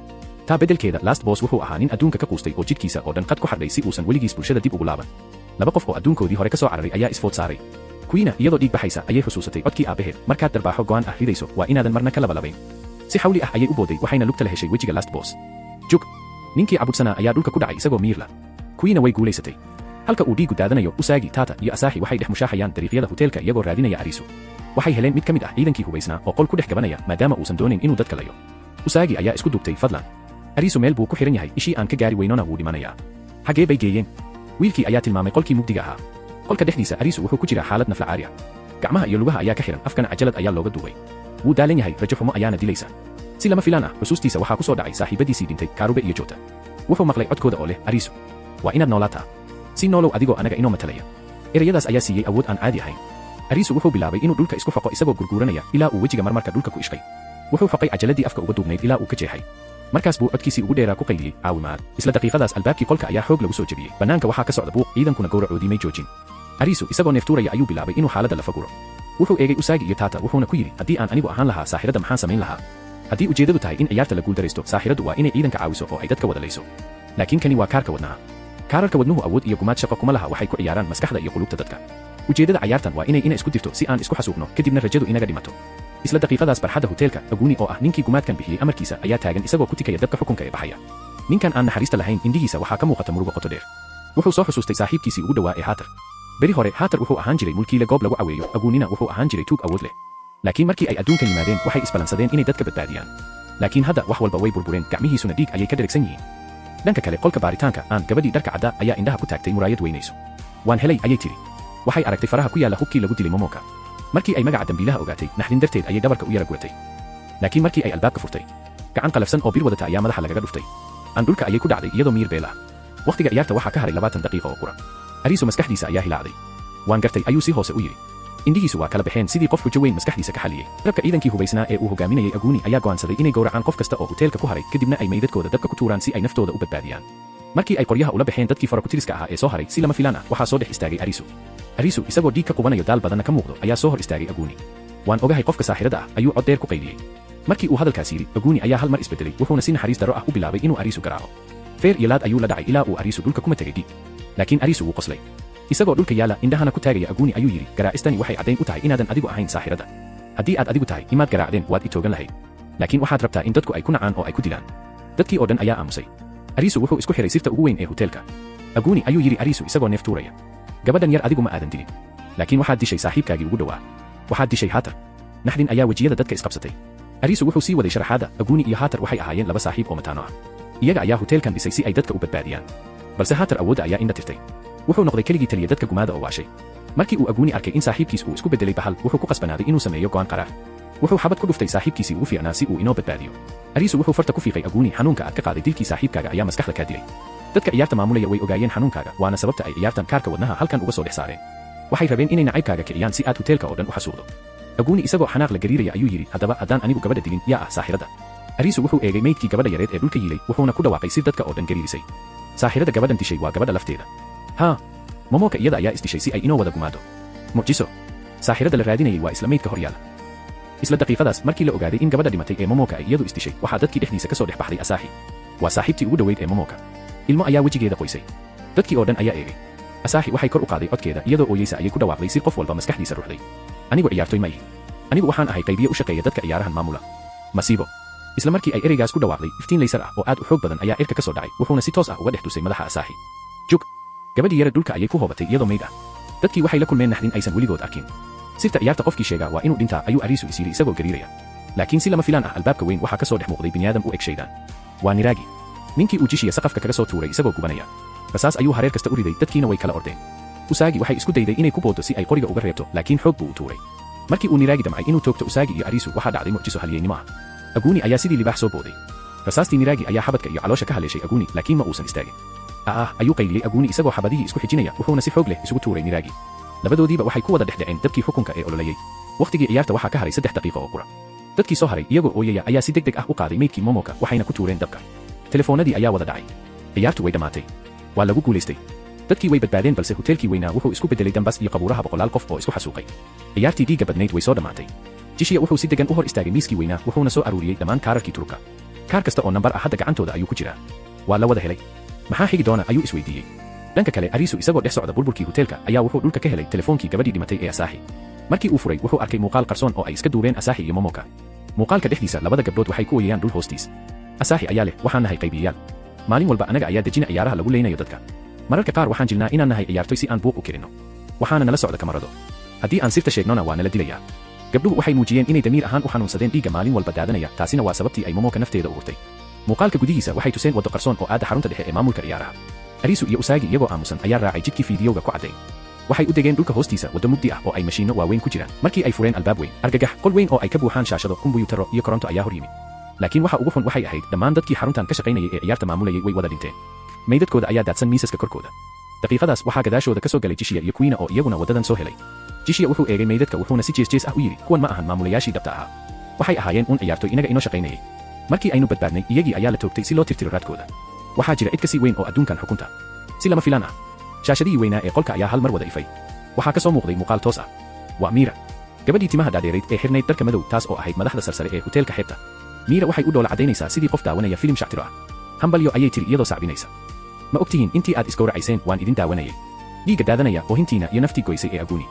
Taa beddelkeeda, Last Boss wuxuu ahaa nin adduunka ka quustay oo jidhkiisa oo dhan qad ku xardhay si uusan weligiis bulshada dib ugu laaban. Laba qof oo adduunkoodii hore ka soo cararay ayaa isfood saaray. Queen iyadoo dhiig baxaysa ayay xusuusatay codkii aabaheed, markaad darbaaxo go'aan ah ridayso waa inaadan marna ka labalabayn. Si xawli ah ayay u booday waxayna lugta la heshay wejiga Last Boss. Jug. Ninkii cabudsanaa ayaa dhulka ku dhacay isagoo miirla. Queen way guulaysatay. Halka uu dhiigu daadanayo, Usagi, Tata iyo Asahi waxay dhex mushaaxayaan dariiqyada hoteelka iyagoo raadinaya Arisu. Waxay heleen mid ka mid ah ciidankii hubaysnaa oo qol ku dhex gabanaya maadaama uusan doonayn inuu dadka layo. Usagi ayaa isku dugtay, fadlan. Arisu meel buu ku xiran yahay, ishii aan ka gaari weynona wuu dhimanayaa. Xagee bay geeyeen? Wiilkii ayaa tilmaamay qolkii mugdiga ahaa. Qolka dhexdiisa Arisu wuxuu ku jiraa xaalad naflacaari ah. Gacmaha iyo lugaha ayaa ka xiran, afkana cajalad ayaa looga duubay. Wuu daalan yahay, rajo xumo ayaana dilaysa. Si lama filaan ah, xusuustiisa waxaa ku soo dhacay saaxiibadiisii dhintay, Karube iyo Jota. Wuxuu maqlay codkooda oo leh, Arisu, waa inaad noolaataa. Si noolow adigoo anaga inoo matalaya. Erayadaas ayaa siiyey awood aan caadi ahayn. Arisu wuxuu bilaabay inuu dhulka isku xoqo isagoo gurguuranaya ilaa uu wejiga marmarka dhulka ku ishqay. Wuxuu xoqay cajaladii afka uga duubnayd ilaa uu ka jeexay. Markaas buu codkiisii ugu dheeraa ku qayliyey, caawimaad. Isla daqiiqadaas albaabkii qolka ayaa xoog lagu soo jebiyey. Bannaanka waxaa ka socda buuq, ciidankuna gowracoodii may joojin. Arisu isagoo neeftuuraya ayuu bilaabay inuu xaaladda la faguro. Wuxuu eegay Usagi iyo Tata wuxuuna ku yidhi, haddii aan anigu ahaan lahaa saaxirada maxaan samayn lahaa? Haddii ujeedadu tahay in ciyaarta la guuldaraysto, saaxiradu waa inay ciidanka caawiso oo ay dadka wada layso. Laakiin kani waa kaarka wadnaha. Kaararka wadnuhu awood iyo gumaad shaqo kuma laha, waxay ku ciyaaraan maskaxda iyo qulubta dadka. Ujeedada ciyaartan waa inay isku dirto si aan isku xasuuqno, kadibna rajadu inaga dhimato. Isla daqiiqadaas barxadda hoteelka, Aguuni oo ah ninkii gumaadkan bixiyey amarkiisa ayaa taagan isagoo ku tikaya dabka xukunka ee baxaya. Ninkan aan naxariista lahayn, indhihiisa waxaa ka muuqata murugo qoto dheer. Wuxuu soo xusuustay saaxiibkiisii ugu dhawaa ee Hatter. Beri hore Hatter wuxuu ahaan jiray mulkiile goob lagu caweeyo, Aguunina wuxuu ahaan jiray tuug awood leh. Laakiin markii ay adduunkan yimaadeen, waxay isbalansadeen inay dadka badbaadiyaan. laakiin hadda wax walba way burbureen gacmihiisuna dhiig ayay ka dherigsan yihiin dhanka kale qolka baaritaanka aan gabadhii dharka cadda ayaa indhaha ku taagtay muraayad weynayso waan helay ayay tiri waxay aragtay faraha ku yaalla hubkii lagu dilay momoka markii ay magaca dambiilaha ogaatay naxdin darteed ayay dhabarka u yara guratay laakiin markii ay albaabka furtay gacan qalafsan oo bir wadata ayaa madaxa lagaga dhuftay aan dhulka ayay ku dhacday iyadoo miyir beel ah wakhtiga ciyaarta waxaa ka haray 20 daqiiqo oo qura ariiso maskaxdiisa ayaa hilaacday waan gartay ayuu si hoose u yidhi indhihiisu waa kala baxeen sidii qof xujo weyn maskaxdiisa ka xaliyey dabka ciidankii hubaysnaa ee uu hogaaminayay Aguni ayaa go'aansaday inay gowracaan qof kasta oo hoteelka ku haray kadibna ay meydadkooda dabka ku tuuraan si ay naftooda u badbaadiyaan markii ay qoryaha ula baxeen dadkii farakutiriska ahaa ee soo haray si lama filaan ah waxaa soo dhex istaagay ariiso isagoo dhiig ka qubanayo daal badanna ka muuqdo ayaa soo hor istaagay Aguni waan ogahay qofka saaxirada ah ayuu cod dheer ku qayliyey markii uu hadalkaas yidhi Aguni ayaa hal mar isbedelay wuxuuna si naxariis darro ah u bilaabay inuu ariiso garaaco feer iyo laad ayuu la dhacay ilaa uu ariiso dhulka kuma tegay dhiig laakiin ariiso wuu qoslay isagoo dhulka yaala indhahana ku taagaya Aguni ayuu yidhi garaacistani waxay caddayn u tahay inaadan adigu ahayn saaxirada haddii aad adigu tahay imaad garaacdeen waad i toogan lahayd laakiin waxaad rabtaa in dadku ay ku nacaan oo ay ku dilaan dadkii oo dhan ayaa aamusay ariiso wuxuu isku xiray sirta ugu weyn ee hoteelka Aguni ayuu yidhi ariiso isagoo neef tuuraya gabadhan yar adigu ma aadan dilin laakiin waxaad dishay saaxiibkaagii ugu dhowaa waxaad dishay Haatar naxdin ayaa wejiyada dadka isqabsatay ariiso wuxuu sii waday sharaxaada Aguni iyo Haatar waxay ahaayeen laba saaxiib oo mataano ah iyaga ayaa hoteelkan dhisay si ay dadka u badbaadiyaan balse Haatar awoodda ayaa indha tirtay wuxuu noqday keligii taliya dadka gumaada oo waashay markii uu Aguni arkay in saaxiibkiis uu isku bedelay bahal wuxuu ku qasbanaaday inuu sameeyo go'aan qaraar wuxuu xabad ku dhuftay saaxiibkiisii ugu fiicnaa si uu inoo badbaadiyo ariiso wuxuu farta ku fiiqay Aguni xanuunka aad ka qaaday dilkii saaxiibkaaga ayaa maskaxda kaa dilay dadka ciyaarta maamulaya way ogaayeen xanuunkaaga waana sababta ay ciyaartan kaarka wadnaha halkan uga soo dhex saareen waxay rabeen inay nacaybkaaga kiciyaan si aad hoteelka oo dhan u xasuuqdo Aguni isagoo xanaaq la gariiraya ayuu yidhi haddaba haddaan anigu gabadha dilin yaa ah saaxirada ariiso wuxuu eegay meydkii gabadha yareed ee dhulka yiilay wuxuuna ku dhawaaqay si dadka oo dhan gariirisay saaxirada gabadhan dishay waa gabadha lafteeda haa momoka iyada ayaa isdishay si ay inoo wada gumaado mucjiso saaxirada la raadinayay waa isla meydka hor yaala isla daqiiqadaas markii la ogaaday in gabadha dhimatay ee momoka ay iyadu isdishay waxaa dadkii dhexdiisa ka soo dhex baxday Asaahi waa saaxiibtii ugu dhoweyd ee momoka ilmo ayaa wejigeeda qoysay dadkii oo dhan ayaa eegay Asaahi waxay kor u qaaday codkeeda iyadoo ooyeysa ayay ku dhawaaqday si qof walba maskaxdiisa ruuxday anigu ciyaartoy ma ihi anigu waxaan ahay qaybiye u shaqeeya dadka ciyaarahan maamula masiibo isla markii ay ereygaas ku dhawaaqday iftiin laysar ah oo aad u xoog badan ayaa cirka ka soo dhacay wuxuuna si toos ah uga dhex tusay madaxa Asaahi jug gabadhii yara dhulka ayay ku hoobatay iyadoo meyd ah dadkii waxay la kulmeen naxdin aysan weligood arkin sirta ciyaarta qofkii sheegaa waa inuu dhintaa ayuu ariiso is yidhi isagoo gariiraya laakiin si lama filaan ah albaabka weyn waxaa ka soo dhex muuqday bini'aadam u eg shaydaan waa Niraagi ninkii uu jishiya saqafka kaga soo tuuray isagoo gubanaya rasaas ayuu hareer kasta u riday dadkiina way kala ordeen Usaagi waxay isku dayday inay ku boodo si ay qoriga uga reebto laakiin xoog buu u tuuray markii uu Niraagi damcay inuu toogto Usaagi iyo ariiso waxaa dhacday mucjiso halyeynimo ah Aguni ayaa sidii libaax soo booday rasaastii Niraagi ayaa xabadka iyo caloosha ka haleeshay Aguni laakiin ma uusan istaagin ayuu qayliyey Aguni isagoo xabadihii isku xijinaya wuxuuna si xoog leh isugu tuuray Niraagi labadoodiiba waxay ku wada dhexdhaceen dabkii xukunka ee ololayay wakhtigii ciyaarta waxaa ka haray 3 daqiiqo oo qura dadkii soo haray iyagoo ooyaya ayaa si degdeg ah u qaaday meydkii momoka waxayna ku tuureen dabka telefoonadii ayaa wada dhacay ciyaartu way dhamaatay waa lagu guulaystay dadkii way badbaadeen balse hoteelkii weynaa wuxuu isku bedelay dambas iyo qabuuraha boqolaal qof oo isku xasuuqay ciyaartii dhiigga badnayd way soo dhamaatay jishiya wuxuu si degan u hor istaagay miiskii weynaa wuxuuna soo aruuriyey dhammaan kaararkii turubka kaar kasta oo nambar ah hadda gacantooda ayuu ku jiraa waa la wada helay maxaa xigi doona ayuu isweydiiyey dhanka kale ariiso isagoo dhex socda burburkii hoteelka ayaa wuxuu dhulka ka helay telefoonkii gabadhii dhimatay ee Asaahi markii uu furay wuxuu arkay muuqaal qarsoon oo ay iska duubeen Asaahi iyo momoka muuqaalka dhexdiisa labada gabdhood waxay ku ooyayaan dhul hoostiis Asaahi ayaa leh waxaan nahay qaybiyayaal maalin walba anaga ayaa dejina ciyaaraha lagu leynayo dadka mararka qaar waxaan jilnaa inaan nahay ciyaartoy si aan buuq u kirinno waxaana nala socda kamarado haddii aan sirta sheegnona waa nala dilayaa gabdhuhu waxay muujiyeen inay damiir ahaan u xanuunsadeen dhiigga maalin walba daadanaya taasina waa sababtii ay momoka nafteeda u hurtay muuqaalka gudihiisa waxay tuseen waddo qarsoon oo aada xarunta dhexe ee maamulka ciyaaraha ariiso iyo Usaagi iyagoo aamusan ayaa raacay jidkii fiidiyowga ku cadday waxay u degeen dhulka hoostiisa waddo mugdi ah oo ay mashiinno waaweyn ku jiraan markii ay fureen albaab weyn argagax qol weyn oo ay ka buuxaan shaashado kumbuyuutarro iyo koronto ayaa hor yimid laakiin waxa ugu xun waxay ahayd dhammaan dadkii xaruntan ka shaqaynayay ee ciyaarta maamulayay way wada dhinteen meydadkooda ayaa daadsan miisaska korkooda daqiiqadaas waxaa gadaashooda ka soo galay jishiya iyo Kuina oo iyaguna wadadan soo helay jishiya wuxuu eegay meydadka wuxuuna si jees ah u yidhi kuwan ma ahan maamulayaashii dhabta ahaa waxay ahaayeen un ciyaartoy inaga inoo shaqaynayay markii aynu badbaadnay iyagii ayaa la toogtay si loo tirtiro raadkooda waxaa jira cid ka sii weyn oo adduunkan xukunta si lama filaan ah shaashadihii weynaa ee qolka ayaa hal mar wada ifay waxaa ka soo muuqday muuqaal toos ah waa Miira gabadhii timaha dhaadheerayd ee xirnayd dharka madow taas oo ahayd madaxda sarsare ee hoteelka xeebta Miira waxay u dhoola cadaynaysaa sidii qof daawanaya filim shactiro ah hambalyo ayay tiri iyadoo sacbinaysa ma ogtihiin intii aad isgowracayseen waan idin daawanayay dhiigga daadanaya oo hintiina iyo naftii goysay ee Aguni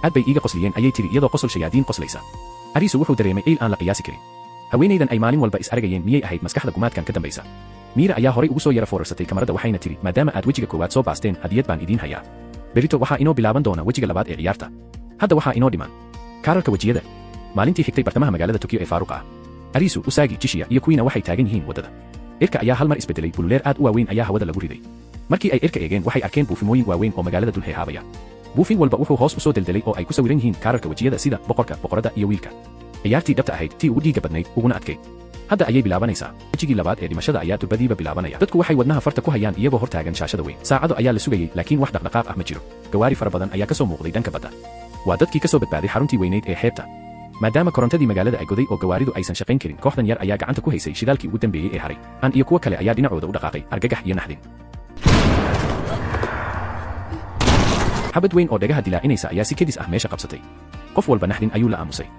aad bay iiga qosliyeen ayay tiri iyadoo qosol shayaadiin qoslaysa ariiso wuxuu dareemay il aan la qiyaasi karin haweenaydan ay maalin walba is aragayeen miyay ahayd maskaxda gumaadkan ka dambaysa Miira ayaa horay ugu soo yara foorarsatay kamarada waxayna tiri maadaama aad wejiga koowaad soo baasteen hadiyad baan idiin hayaa berito waxaa inoo bilaaban doona wejiga labaad ee ciyaarta hadda waxaa inoo dhiman kaararka wejiyada maalintii xigtay bartamaha magaalada Tokyo ee faaruq ah Arisu, Usagi, Jishiya iyo Kuina waxay taagan yihiin waddada. Irka ayaa hal mar isbedelay, bululeer aad u waaweyn ayaa hawada lagu riday. Markii ay irka eegeen waxay arkeen buufimooyin waaweyn oo magaalada dul heehaabaya. Buufin walba wuxuu hoos u soo deldelay oo ay ku sawiran yihiin kaararka wajiyada sida boqorka, boqorada iyo wiilka. Ciyaartii dhabta ahayd tii ugu dhiiga badnayd uguna adkayd. Hadda ayay bilaabanaysaa. Wejigii labaad ee dhimashada ayaa durbadiiba bilaabanaya. Dadku waxay wadnaha farta ku hayaan iyagoo hor taagan shaashada weyn. Saacado ayaa la sugayay laakiin wax dhaqdhaqaaq ah ma jiro. Gawaari fara badan ayaa ka soo muuqday dhanka badda. Waa dadkii ka soo badbaaday xaruntii weynayd ee xeebta. maadaama korontadii magaalada ay goday oo gawaaridu aysan shaqayn karin, kooxdan yar ayaa gacanta ku haysay shidaalkii ugu dambeeyay ee haray. Aan iyo kuwa kale ayaa dhinacooda u dhaqaaqay, argagax iyo naxdin. xabad weyn oo dhagaha dilaacinaysa ayaa si kedis ah meesha qabsatay. Qof walba naxdin ayuu la aamusay.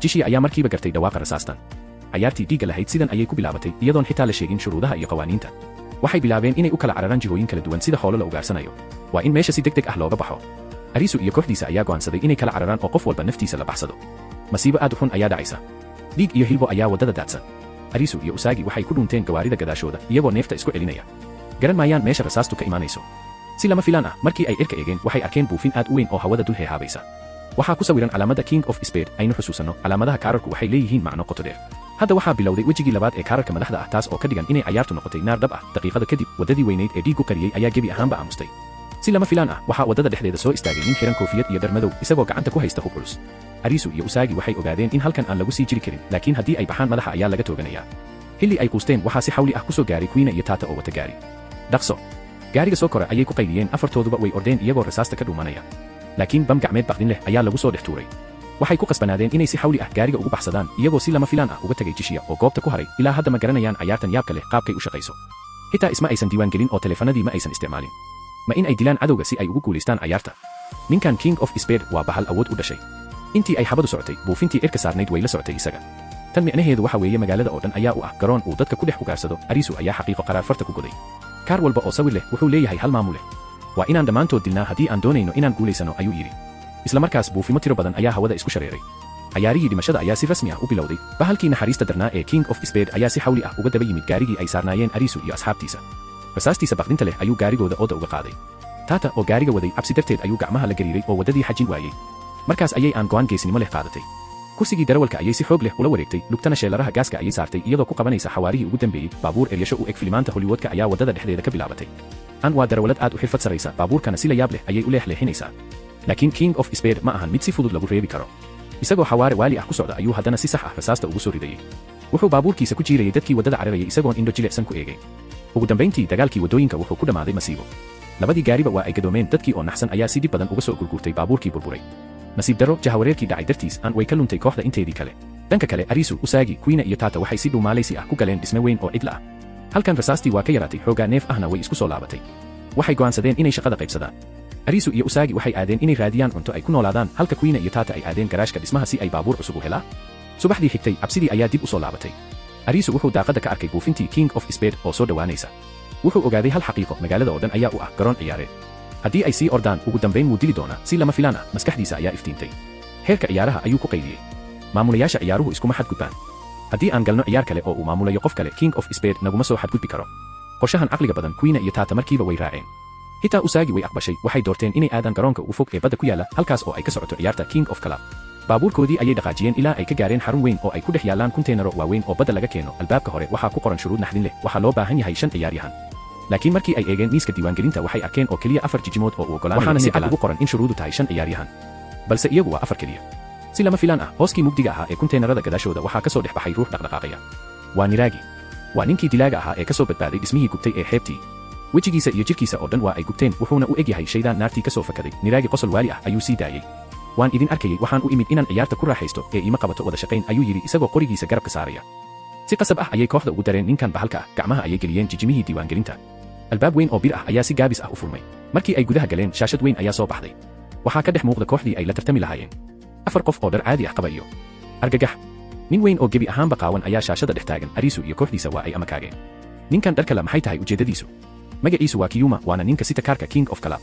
Jishiya ayaa markiiba gartay dhawaaqa rasaastan. Ciyaartii dhiigga lahayd sidan ayay ku bilaabatay iyadoon xitaa la sheegin shuruudaha iyo qawaaniinta. Waxay bilaabeen inay u kala cararaan jihooyin kala duwan sida xoolo la ugaarsanayo. Waa in meesha si degdeg ah looga baxo. Arisu iyo kooxdiisa ayaa go'aansaday inay kala cararaan oo qof walba naftiisa la baxsado. Masiibo aad u xun ayaa dhacaysa. Dhiig iyo hilbo ayaa waddada daadsan. Arisu iyo Usagi waxay ku dhunteen gawaarida gadaashooda iyagoo neefta isku celinaya. Garan maayaan meesha rasaastu ka imaanayso. Si lama filaan ah, markii ay irka eegeen waxay arkeen buufin aad u weyn oo hawada dul heehaabaysa. Waxaa ku sawiran calaamada King of Speed, aynu xusuusanno calaamadaha kaararku waxay leeyihiin macno qoto dheer. Hadda waxaa bilowday wejigii labaad ee kaararka madaxda ah, taas oo ka dhigan inay ciyaartu noqotay naar dhab ah. Daqiiqada kadib, waddadii weynayd ee dhiiggu qariyay ayaa gebi ahaanba aamustay. Si lama filaan ah, waxaa waddada dhexdeeda soo istaagay nin xiran koofiyad iyo dhar madow, isagoo gacanta ku haysta hub culus. Arisu iyo Usagi waxay ogaadeen in halkan aan lagu sii jiri karin, laakiin haddii ay baxaan madaxa ayaa laga tooganayaa. Xilli ay quusteen, waxaa si xawli ah ku soo gaaray Kuina iyo Tata oo wata gaari. Dhaqso! Gaariga soo kora ayay ku qayliyeen, afartooduba way ordeen iyagoo rasaasta ka dhuumanaya. Laakiin bam gacmeed baqdin leh ayaa lagu soo dhex tuuray. Waxay ku qasbanaadeen inay si xawli ah gaariga ugu baxsadaan, iyagoo si lama filaan ah uga tagay Jishiya oo goobta ku haray. Ilaa hadda ma garanayaan ciyaartan yaabka leh qaabkay u shaqayso. Xitaa isma aysan diiwaan gelin oo teleefanadii ma aysan isticmaalin. Ma in ay dilaan cadowga si ay ugu guulaystaan ciyaarta. Ninkan King of Speed waa bahal awood u dhashay. Intii ay xabadu socotay, buufintii irka saarnayd way la socotay isaga. Tan micnaheedu waxa weeye magaalada oo dhan ayaa u ah garoon uu dadka ku dhex ugaarsado. Arisu ayaa xaqiiqo qaraar farta ku goday. Kaar walba oo sawir leh wuxuu leeyahay hal maamule. Waa inaan dhammaantood dilnaa haddii aan doonayno inaan guulaysano, ayuu yidhi. Isla markaas buufimo tiro badan ayaa hawada isku shareeray. Ciyaarihii dhimashada ayaa si rasmi ah u bilowday. Bahalkii naxariista darnaa ee King of Speed ayaa si xawli ah uga daba yimid gaarigii ay saarnaayeen Arisu iyo asxaabtiisa. Rasaastiisa baqdinta leh ayuu gaarigooda ooda uga qaaday. Tata oo gaariga waday cabsi darteed ayuu gacmaha la gariiray oo waddadii xajin waayey. Markaas ayay aan go'aan geesinimo leh qaadatay. Kursigii darawalka ayay si xoog leh ula wareegtay, lugtana sheelaraha gaaska ayay saartay iyadoo ku qabanaysa xawaarihii ugu dambeeyey. Baabuur eryasho u eg filimaanta Hollywoodka ayaa waddada dhexdeeda ka bilaabatay. Aan waa darawalad aad u xirfad sarraysa, baabuurkana si la yaab leh ayay u leexleexinaysaa. Laakiin King of Speed ma ahan mid si fudud lagu reebi karo. Isagoo xawaare waali ah ku socda ayuu haddana si sax ah rasaasta ugu soo ridayay. Wuxuu baabuurkiisa ku jiirayay dadkii waddada cararayay isagoon indho jilicsan ku eegay. Ugu dambayntii dagaalkii waddooyinka wuxuu ku dhammaaday masiibo. Labadii gaariba waa ay gadoomeen, dadkii oo naxsan ayaa si dib badan uga soo gurgurtay baabuurkii burburay. Nasiib darro, jahawareerkii dhacay dartiis aan way ka luntay kooxda inteedii kale. Dhanka kale, Arisu, Usagi, Kuina iyo Tata waxay si dhuumaalaysi ah ku galeen dhisme weyn oo cidla ah. Halkan rasaastii waa ka yaraatay, xoogaa neef ahna way isku soo laabatay. Waxay go'aansadeen inay shaqada qaybsadaan. Arisu iyo Usagi waxay aadeen inay raadiyaan cunto ay ku noolaadaan, halka Kuina iyo Tata ay aadeen garaashka dhismaha si ay baabuur cusub u helaan. Subaxdii xigtay, cabsidii ayaa dib u soo laabatay. Arisu wuxuu daaqada ka arkay buufintii King of Speed oo soo dhawaanaysa. Wuxuu ogaaday hal xaqiiqo, magaalada oo dhan ayaa u ah garoon ciyaareed. Haddii ay sii ordaan, ugu dambayn wuu dili doonaa. Si lama filaan ah, maskaxdiisa ayaa iftiintay. Heerka ciyaaraha ayuu ku qayliyey. Maamulayaasha ciyaaruhu iskuma xadgudbaan. Haddii aan galno ciyaar kale oo uu maamulayo qof kale, King of Speed naguma soo xadgudbi karo. Qorshahan caqliga badan, Kuina iyo Tata markiiba way raaceen. Xitaa Usagi way aqbashay, waxay doorteen inay aadaan garoonka ugu fog ee badda ku yaala, halkaas oo ay ka socoto ciyaarta King of Club. Baabuurkoodii ayay dhaqaajiyeen ilaa ay ka gaareen xarun weyn oo ay ku dhex yaalaan kunteenaro waaweyn oo badda laga keeno. Albaabka hore waxaa ku qoran shuruud naxdin leh, waxaa loo baahan yahay 5 ciyaaryahan. Laakiin markii ay eegeen miiska diiwaangelinta waxay arkeen oo keliya 4 jijimood oo u oggolaanaya, waxaana si cad ugu qoran in shuruudu tahay 5 ciyaaryahan. Balse iyagu waa 4 keliya. Si lama filaan ah, hooskii mugdiga ahaa ee kunteenarada gadaashooda waxaa ka soo dhex baxay ruux dhaqdhaqaaqaya. Waa Niragi. Waa ninkii dilaaga ahaa ee ka soo badbaaday dhismihii gubtay ee xeebtii. Wejigiisa iyo jirkiisa oo dhan waa ay gubteen, wuxuuna u eg yahay shaydaan naartii ka soo fakaday. Niragi qosol waali ah ayuu sii daayay. Waan idin arkayay, waxaan u imid inaan ciyaarta ku raaxaysto ee ima qabato wada shaqayn, ayuu yidhi isagoo qorigiisa garabka saaraya. Si qasab ah ayay kooxda ugu dareen ninkan bahalka ah, gacmaha ayay geliyeen jijimihii diiwaangelinta. Albaab weyn oo bir ah ayaa si gaabis ah u furmay. Markii ay gudaha galeen, shaashad weyn ayaa soo baxday. Waxaa ka dhex muuqda kooxdii ay la tartami lahaayeen. 4 qof oo dhar caadi ah qaba iyo argagax. Nin weyn oo gebi ahaanba qaawan ayaa shaashada dhex taagan. Arisu iyo kooxdiisa waa ay amakaageen. Ninkan dharka la maxay tahay ujeedadiisu? Magaciisu waa Kiyuma, waana ninka sita kaarka King of Club.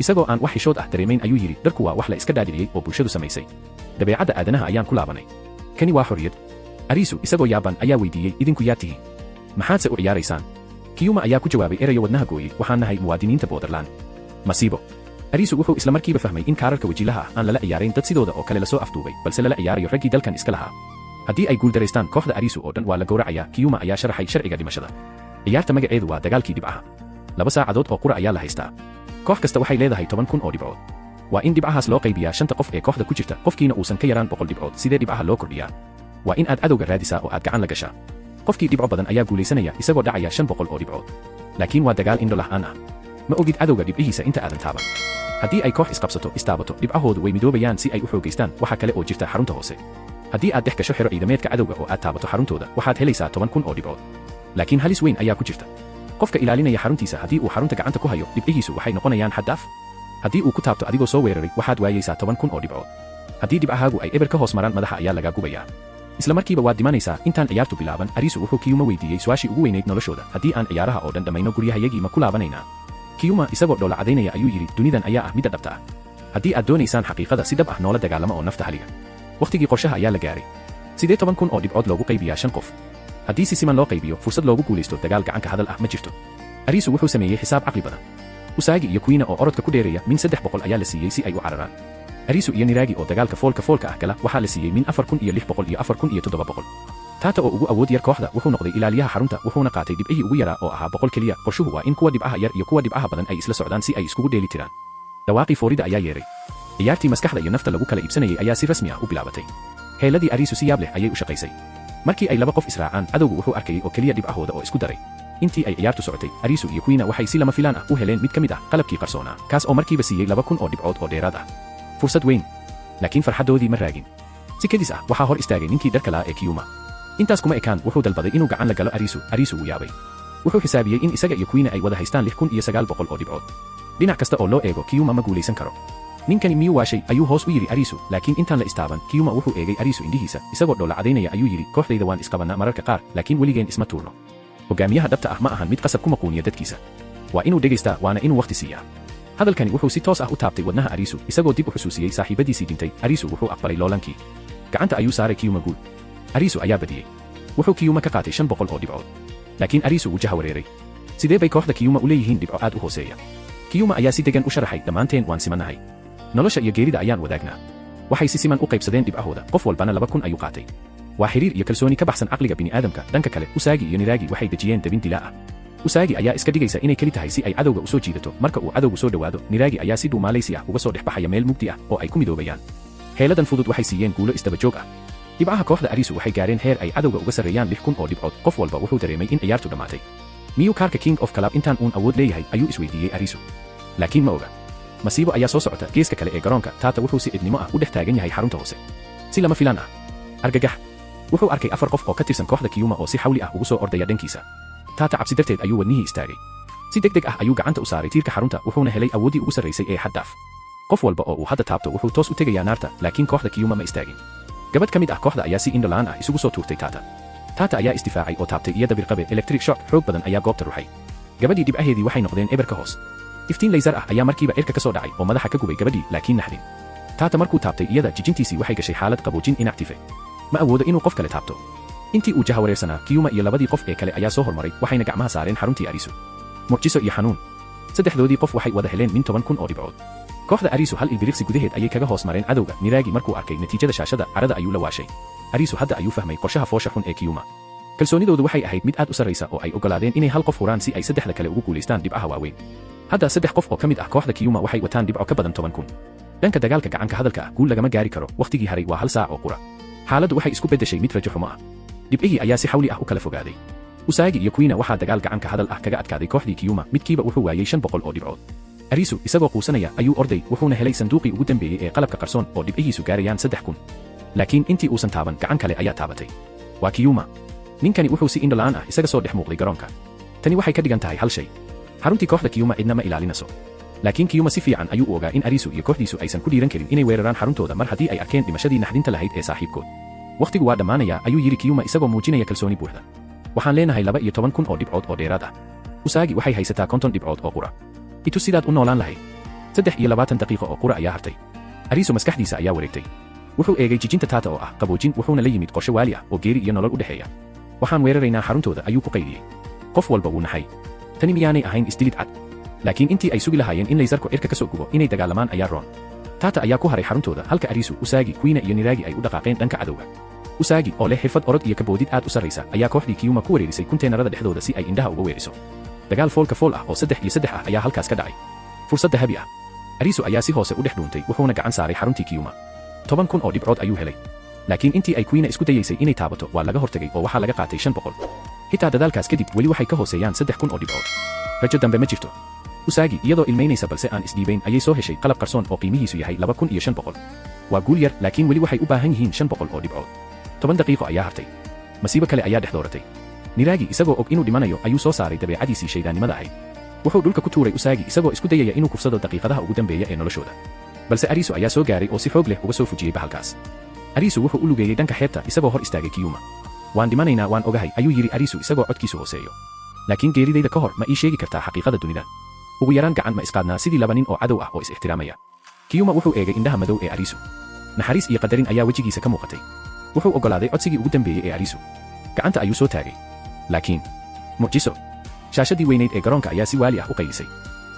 Isagoo aan wax xishood ah dareemayn ayuu yidhi, dharku waa wax la iska dhaadhiciyey oo bulshadu samaysay. Dabeecadda aadanaha ayaan ku laabanay. Kani waa xorriyad. Arisu isagoo yaaban ayaa weydiiyey, idinku yaa tihiin? Maxaadse u ciyaaraysaan? Kiyuma ayaa ku jawaabay erayo wadnaha gooyey, waxaan nahay muwaadiniinta Borderland. Masiibo. Arisu wuxuu isla markiiba fahmay in kaararka wajilaha ah aan lala ciyaarayn dad sidooda oo kale la soo afduubay, balse lala ciyaarayo raggii dalkan iska lahaa. haddii ay guuldareystaan kooxda Arisu oo dhan waa la gowracayaa. Kiyuma ayaa sharaxay sharciga dhimashada. ciyaarta magaceedu waa dagaalkii dhibcaha. 2 saacadood oo qura ayaa la haystaa. koox kasta waxay leedahay 10,000 oo dhibcood. waa in dhibcahaas loo qaybiyaa 5 qof ee kooxda ku jirta, qofkiina uusan ka yaraan 100 dhibcood. sidee dhibcaha loo kordhiyaa? waa in aad cadowga raadisaa oo aad gacan la gashaa. qofkii dhibco badan ayaa guulaysanaya isagoo dhacaya 500 oo dhibcood. laakiin waa dagaal indho la'aan ah. ma ogid cadowga dhibcihiisa inta aadan taaban. haddii ay koox istaabato dhibcahoodu way midoobayaan si ay u xoogaystaan. waxa kale oo jirta xarunta hoose. haddii aad dhex gasho xero ciidameedka cadowga oo aad taabato xaruntooda, waxaad helaysaa 10,000 oo dhibcood. laakiin halis weyn ayaa ku jirta. qofka ilaalinaya xaruntiisa haddii uu xarunta gacanta ku hayo, dhibcihiisu waxay noqonayaan xad dhaaf. haddii uu ku taabto adigoo soo weeraray, waxaad waayaysaa 10,000 oo dhibcood. haddii dhibcahaagu ay eber ka hoos maraan, madaxa ayaa lagaa gubayaa. isla markiiba waad dhimanaysaa. intaan ciyaartu bilaaban, Arisu wuxuu Kiyuma weydiiyey su'aashii ugu weynayd noloshooda: haddii aan ciyaaraha oo dhan dhammayno, guryahayagii ma ku laabanaynaa? Kiyuma isagoo dhoola cadaynaya ayuu yidhi, dunidan ayaa ah midda dhabta ah. haddii aad doonaysaan xaqiiqada, si dhab ah noola dagaalama oo nafta haliga. wakhtigii qorshaha ayaa la gaaray. sidee 10,000 oo dhibcood loogu qaybiyaa 5 qof? haddii si siman loo qaybiyo, fursad loogu guulaysto dagaal gacanka hadal ah ma jirto. Arisu wuxuu sameeyey xisaab caqli badan. Usagi iyo Kuina oo orodka ku dheereeya min 300 ayaa la siiyey si ay u cararaan. Arisu iyo Niragi oo dagaalka foolka ah gala waxaa la siiyey min 4,600 iyo 4,700. Tata oo ugu awood yar kooxda wuxuu noqday ilaaliyaha xarunta, wuxuuna qaatay dhibcihii ugu yaraa oo ahaa 100 keliya. qorshuhu waa in kuwa dhibcaha yar iyo kuwa dhibcaha badan ay isla socdaan si ay iskugu dheeli tiraan. dhawaaqii foorida ayaa yeeray. ciyaartii maskaxda iyo nafta lagu kala iibsanayay ayaa si rasmi ah u bilaabatay. heeladii Arisu si yaab leh ayay u shaqaysay. markii ay 2 qof israacaan, cadowgu wuxuu arkayay oo keliya dhibcahooda oo isku daray. intii ay ciyaartu socotay, Arisu iyo Kuina waxay si lama filaan ah u heleen mid ka mid ah qalabkii qarsoonaa, kaas oo markiiba siiyey 2,000 oo dhibcood oo dheeraad ah. fursad weyn. laakiin farxadoodii ma raagin. si kedis ah waxaa hor istaagay ninkii dharka la'aa ee Kiyuma. intaas kuma ekaan, wuxuu dalbaday inuu gacan la galo Arisu wuu yaabay. wuxuu xisaabiyey in isaga iyo Kuina ay wada haystaan 6,900 oo dhibcood. dhinac kasta oo loo eego, Kiyuma ma guulaysan karo. ninkani miyuu waashay? ayuu hoos u yidhi Arisu, laakiin intaan la istaaban, Kiyuma wuxuu eegay Arisu indhihiisa, isagoo dhoola cadaynaya ayuu yidhi, kooxdayda waan isqabannaa mararka qaar, laakiin weligeen isma tuurno. hogaamiyaha dhabta ah ma ahan mid qasab ku maquuniya dadkiisa. waa inuu dhegaystaa, waana inuu wakhti siiyaa. hadalkani wuxuu si toos ah u taabtay wadnaha Arisu, isagoo dib u xusuusiyey saaxiibadiisii dhintay. Arisu wuxuu aqbalay loolankii. gacanta ayuu saaray Kiyuma guul. Arisu ayaa badiyey. wuxuu Kiyuma ka qaatay 500 oo dhibcood. laakiin Arisu wuu jaha wareeray. sidee bay kooxda Kiyuma u leeyihiin dhibco aad u hooseeya? Kiyuma ayaa si degan u sharaxay, dhammaanteen waan simannahay. nolosha iyo geerida ayaan wadaagnaa. waxay si siman u qaybsadeen dhibcahooda, qof walbana 2,000 ayuu qaatay. waa xiriir iyo kalsooni ka baxsan caqliga bini'aadamka. dhanka kale, Usagi iyo Niragi waxay dejiyeen dabin dilaa ah. Usagi ayaa iska dhigaysa inay keli tahay si ay cadowga u soo jiidato. marka uu cadowgu soo dhowaado, Niragi ayaa si dhuumaalaysi ah uga soo dhex baxaya meel mugdi ah oo ay ku midoobayaan. heeladan fudud waxay siiyeen guulo isdaba joog ah. dhibcaha kooxda Arisu waxay gaareen heer ay cadowga uga sarreeyaan 6,000 oo dhibcood. qof walba wuxuu dareemay in ciyaartu dhammaatay. miyuu kaarka King of Club intaan uun awood leeyahay? ayuu isweydiiyey Arisu. laakiin ma oga. masiibo ayaa soo socota geeska kale ee garoonka. Tata wuxuu si cidnimo ah u dhex taagan yahay xarunta hoose. si lama filaan ah. argagax. wuxuu arkay 4 qof oo ka tirsan kooxda Kiyuma oo si xawli ah ugu soo ordaya dhankiisa. Tata cabsi darteed ayuu wadnihii istaagay. si degdeg ah ayuu gacanta u saaray tiirka xarunta, wuxuuna helay awooddii ugu sarraysay ee xad dhaaf. qof walba oo uu hadda taabto wuxuu toos u tegayaa naarta, laakiin kooxda Kiyuma ma istaagin. gabadh ka mid ah kooxda ayaa si indho la'aan ah isugu soo tuurtay Tata. Tata ayaa isdifaacay oo taabtay iyada birqabe. electric shock xoog badan ayaa goobta ruxay. gabadhii dhibcaheedii waxay noqdeen eber ka hoos. iftiin laysar ah ayaa markiiba cirka ka soo dhacay oo madaxa ka gubay gabadhii, laakiin naxdin. Tata markuu taabtay iyada, jijintiisii waxay gashay xaalad qaboojin inactive. ma awoodo inuu qof kale taabto. intii uu jaha wareersanaa, Kiyuma iyo 2 qof ee kale ayaa soo hormaray, waxayna gacmaha saareen xaruntii Arisu. mucjiso iyo xanuun. saddexdoodii qof waxay wada heleen min 10,000 oo dhibcood. kooxda Arisu hal ilbiriqsi gudaheed ayay kaga hoos mareen cadowga. Niragi markuu arkay natiijada shaashada, carada ayuu la waashay. Arisu hadda ayuu fahmay qorshaha foosha xun ee Kiyuma. kalsoonidoodu waxay ahayd mid aad u sarraysa oo ay ogolaadeen inay hal qof huraan si ay saddexda kale ugu guulaystaan dhibcaha waaweyn. hadda 3 qof oo ka mid ah kooxda Kiyuma waxay wataan dhibco ka badan 10,000. dhanka dagaalka gacanka hadalka ah, guul lagama gaari karo. wakhtigii haray waa 1 saac oo qura. xaaladdu waxay isku beddeshay mid rajo xumo ah. dhibcihii ayaa si xawli ah u kala fogaaday. Usagi iyo Kuina waxaa dagaal gacanka hadal ah kaga adkaaday kooxdii Kiyuma, midkiiba wuxuu waayay 500 oo dhibcood. Arisu isagoo quusanaya ayuu orday, wuxuuna helay sanduuqii ugu dambeeyey ee qalabka qarsoon oo dhibcihiisu gaarayaan 3,000. laakiin intii uusan taaban, gacan kale ayaa taabatay. waa Kiyuma. ninkani wuxuu si indho la'aan ah isaga soo dhex muuqday garoonka. tani waxay ka dhigan tahay hal shay. xaruntii kooxda Kiyuma cidna ma ilaalinayso. laakiin Kiyuma si fiican ayuu u ogaa in Arisu iyo kooxdiisu aysan ku dhiiran karin inay weeraraan xaruntooda mar haddii ay arkeen dhimashadii naxdinta lahayd ee saaxiibkood. wakhtigu waa dhammaanaya, ayuu yidhi Kiyuma isagoo muujinaya kalsooni buuxda. waxaan leenahay 12,000 oo dhibcood oo dheeraad ah. Usagi waxay haysataa 50 dhibcood oo qura. itu sidaad u noolaan lahayd. 23 daqiiqo oo qura ayaa hartay. Arisu maskaxdiisa ayaa wareegtay. wuxuu eegay jijinta Tata oo ah qaboojin, wuxuuna la yimid qorshe waali ah oo geeri iyo nolol u dhexeeya. waxaan weeraraynaa xaruntooda, ayuu ku qaydiyey. qof walba wuu naxay. tani miyaanay ahayn isdilid cad? laakiin intii ay sugi lahaayeen in laysarku cirka ka soo gubo inay dagaalamaan ayaa roon. Tata ayaa ku haray xaruntooda, halka Arisu, Usagi, Kuina iyo Niragi ay u dhaqaaqeen dhanka cadowga. Usagi oo leh xirfad orod iyo kaboodid aad u sarraysa ayaa kooxdii Kiyuma ku weerarisay kunteenarada dhexdooda si ay indhaha uga weeriso. Dagaal foolka fool ah oo 3-3 ah ayaa halkaas ka dhacay. Fursad dahabi ah. Arisu ayaa si hoose u dhex dhuuntay wuxuuna gacan saaray xaruntii Kiyuma. 10,000 oo dhibcood ayuu helay. Laakiin intii ay Queen isku dayaysay inay taabato waa laga hortagay oo waxaa laga qaatay 500. Xitaa dadaalkaas kadib weli waxay ka hooseeyaan 3,000 oo dhibcood. Rajo dambe ma jirto. Usagi iyadoo ilmeynaysa balse aan isdhiibayn ayay soo heshay qalab qarsoon oo qiimihiisu yahay 2,500. Waa guul yar laakiin weli waxay u baahan yihiin 500 oo dhibcood. 10 daqiiqo ayaa hartay. Masiibo kale ayaa dhex dooratay. Niragi isagoo og inuu dhimanayo ayuu soo saaray dabeecadiisii shaydaannimada ahayd. Wuxuu dhulka ku tuuray Usagi isagoo isku dayaya inuu kufsado daqiiqadaha ugu dambeeya ee noloshooda. Balse Arisu ayaa soo gaaray oo si xoog leh uga soo fujiyay bahalkaas. Arisu wuxuu u lugeeyay dhanka xeebta isagoo hor istaagay Kiyuma. Waan dhimanaynaa waan ogahay ayuu yiri Arisu isagoo codkiisu hooseeyo. Laakiin geeridayda ka hor ma ii sheegi kartaa xaqiiqada dunida. Ugu yaraan gacan ma isqaadnaa sidii laba nin oo cadow ah oo is ixtiraamaya. Kiyuma wuxuu eegay indhaha madow ee Arisu. Naxariis iyo qadarin ayaa wejigiisa ka muuqatay. Wuxuu ogolaaday codsigii ugu dambeeyay ee Arisu. Gacanta ayuu soo taagay. Laakiin mucjiso. Shaashadii weynayd ee garoonka ayaa si waali ah u qaylisay.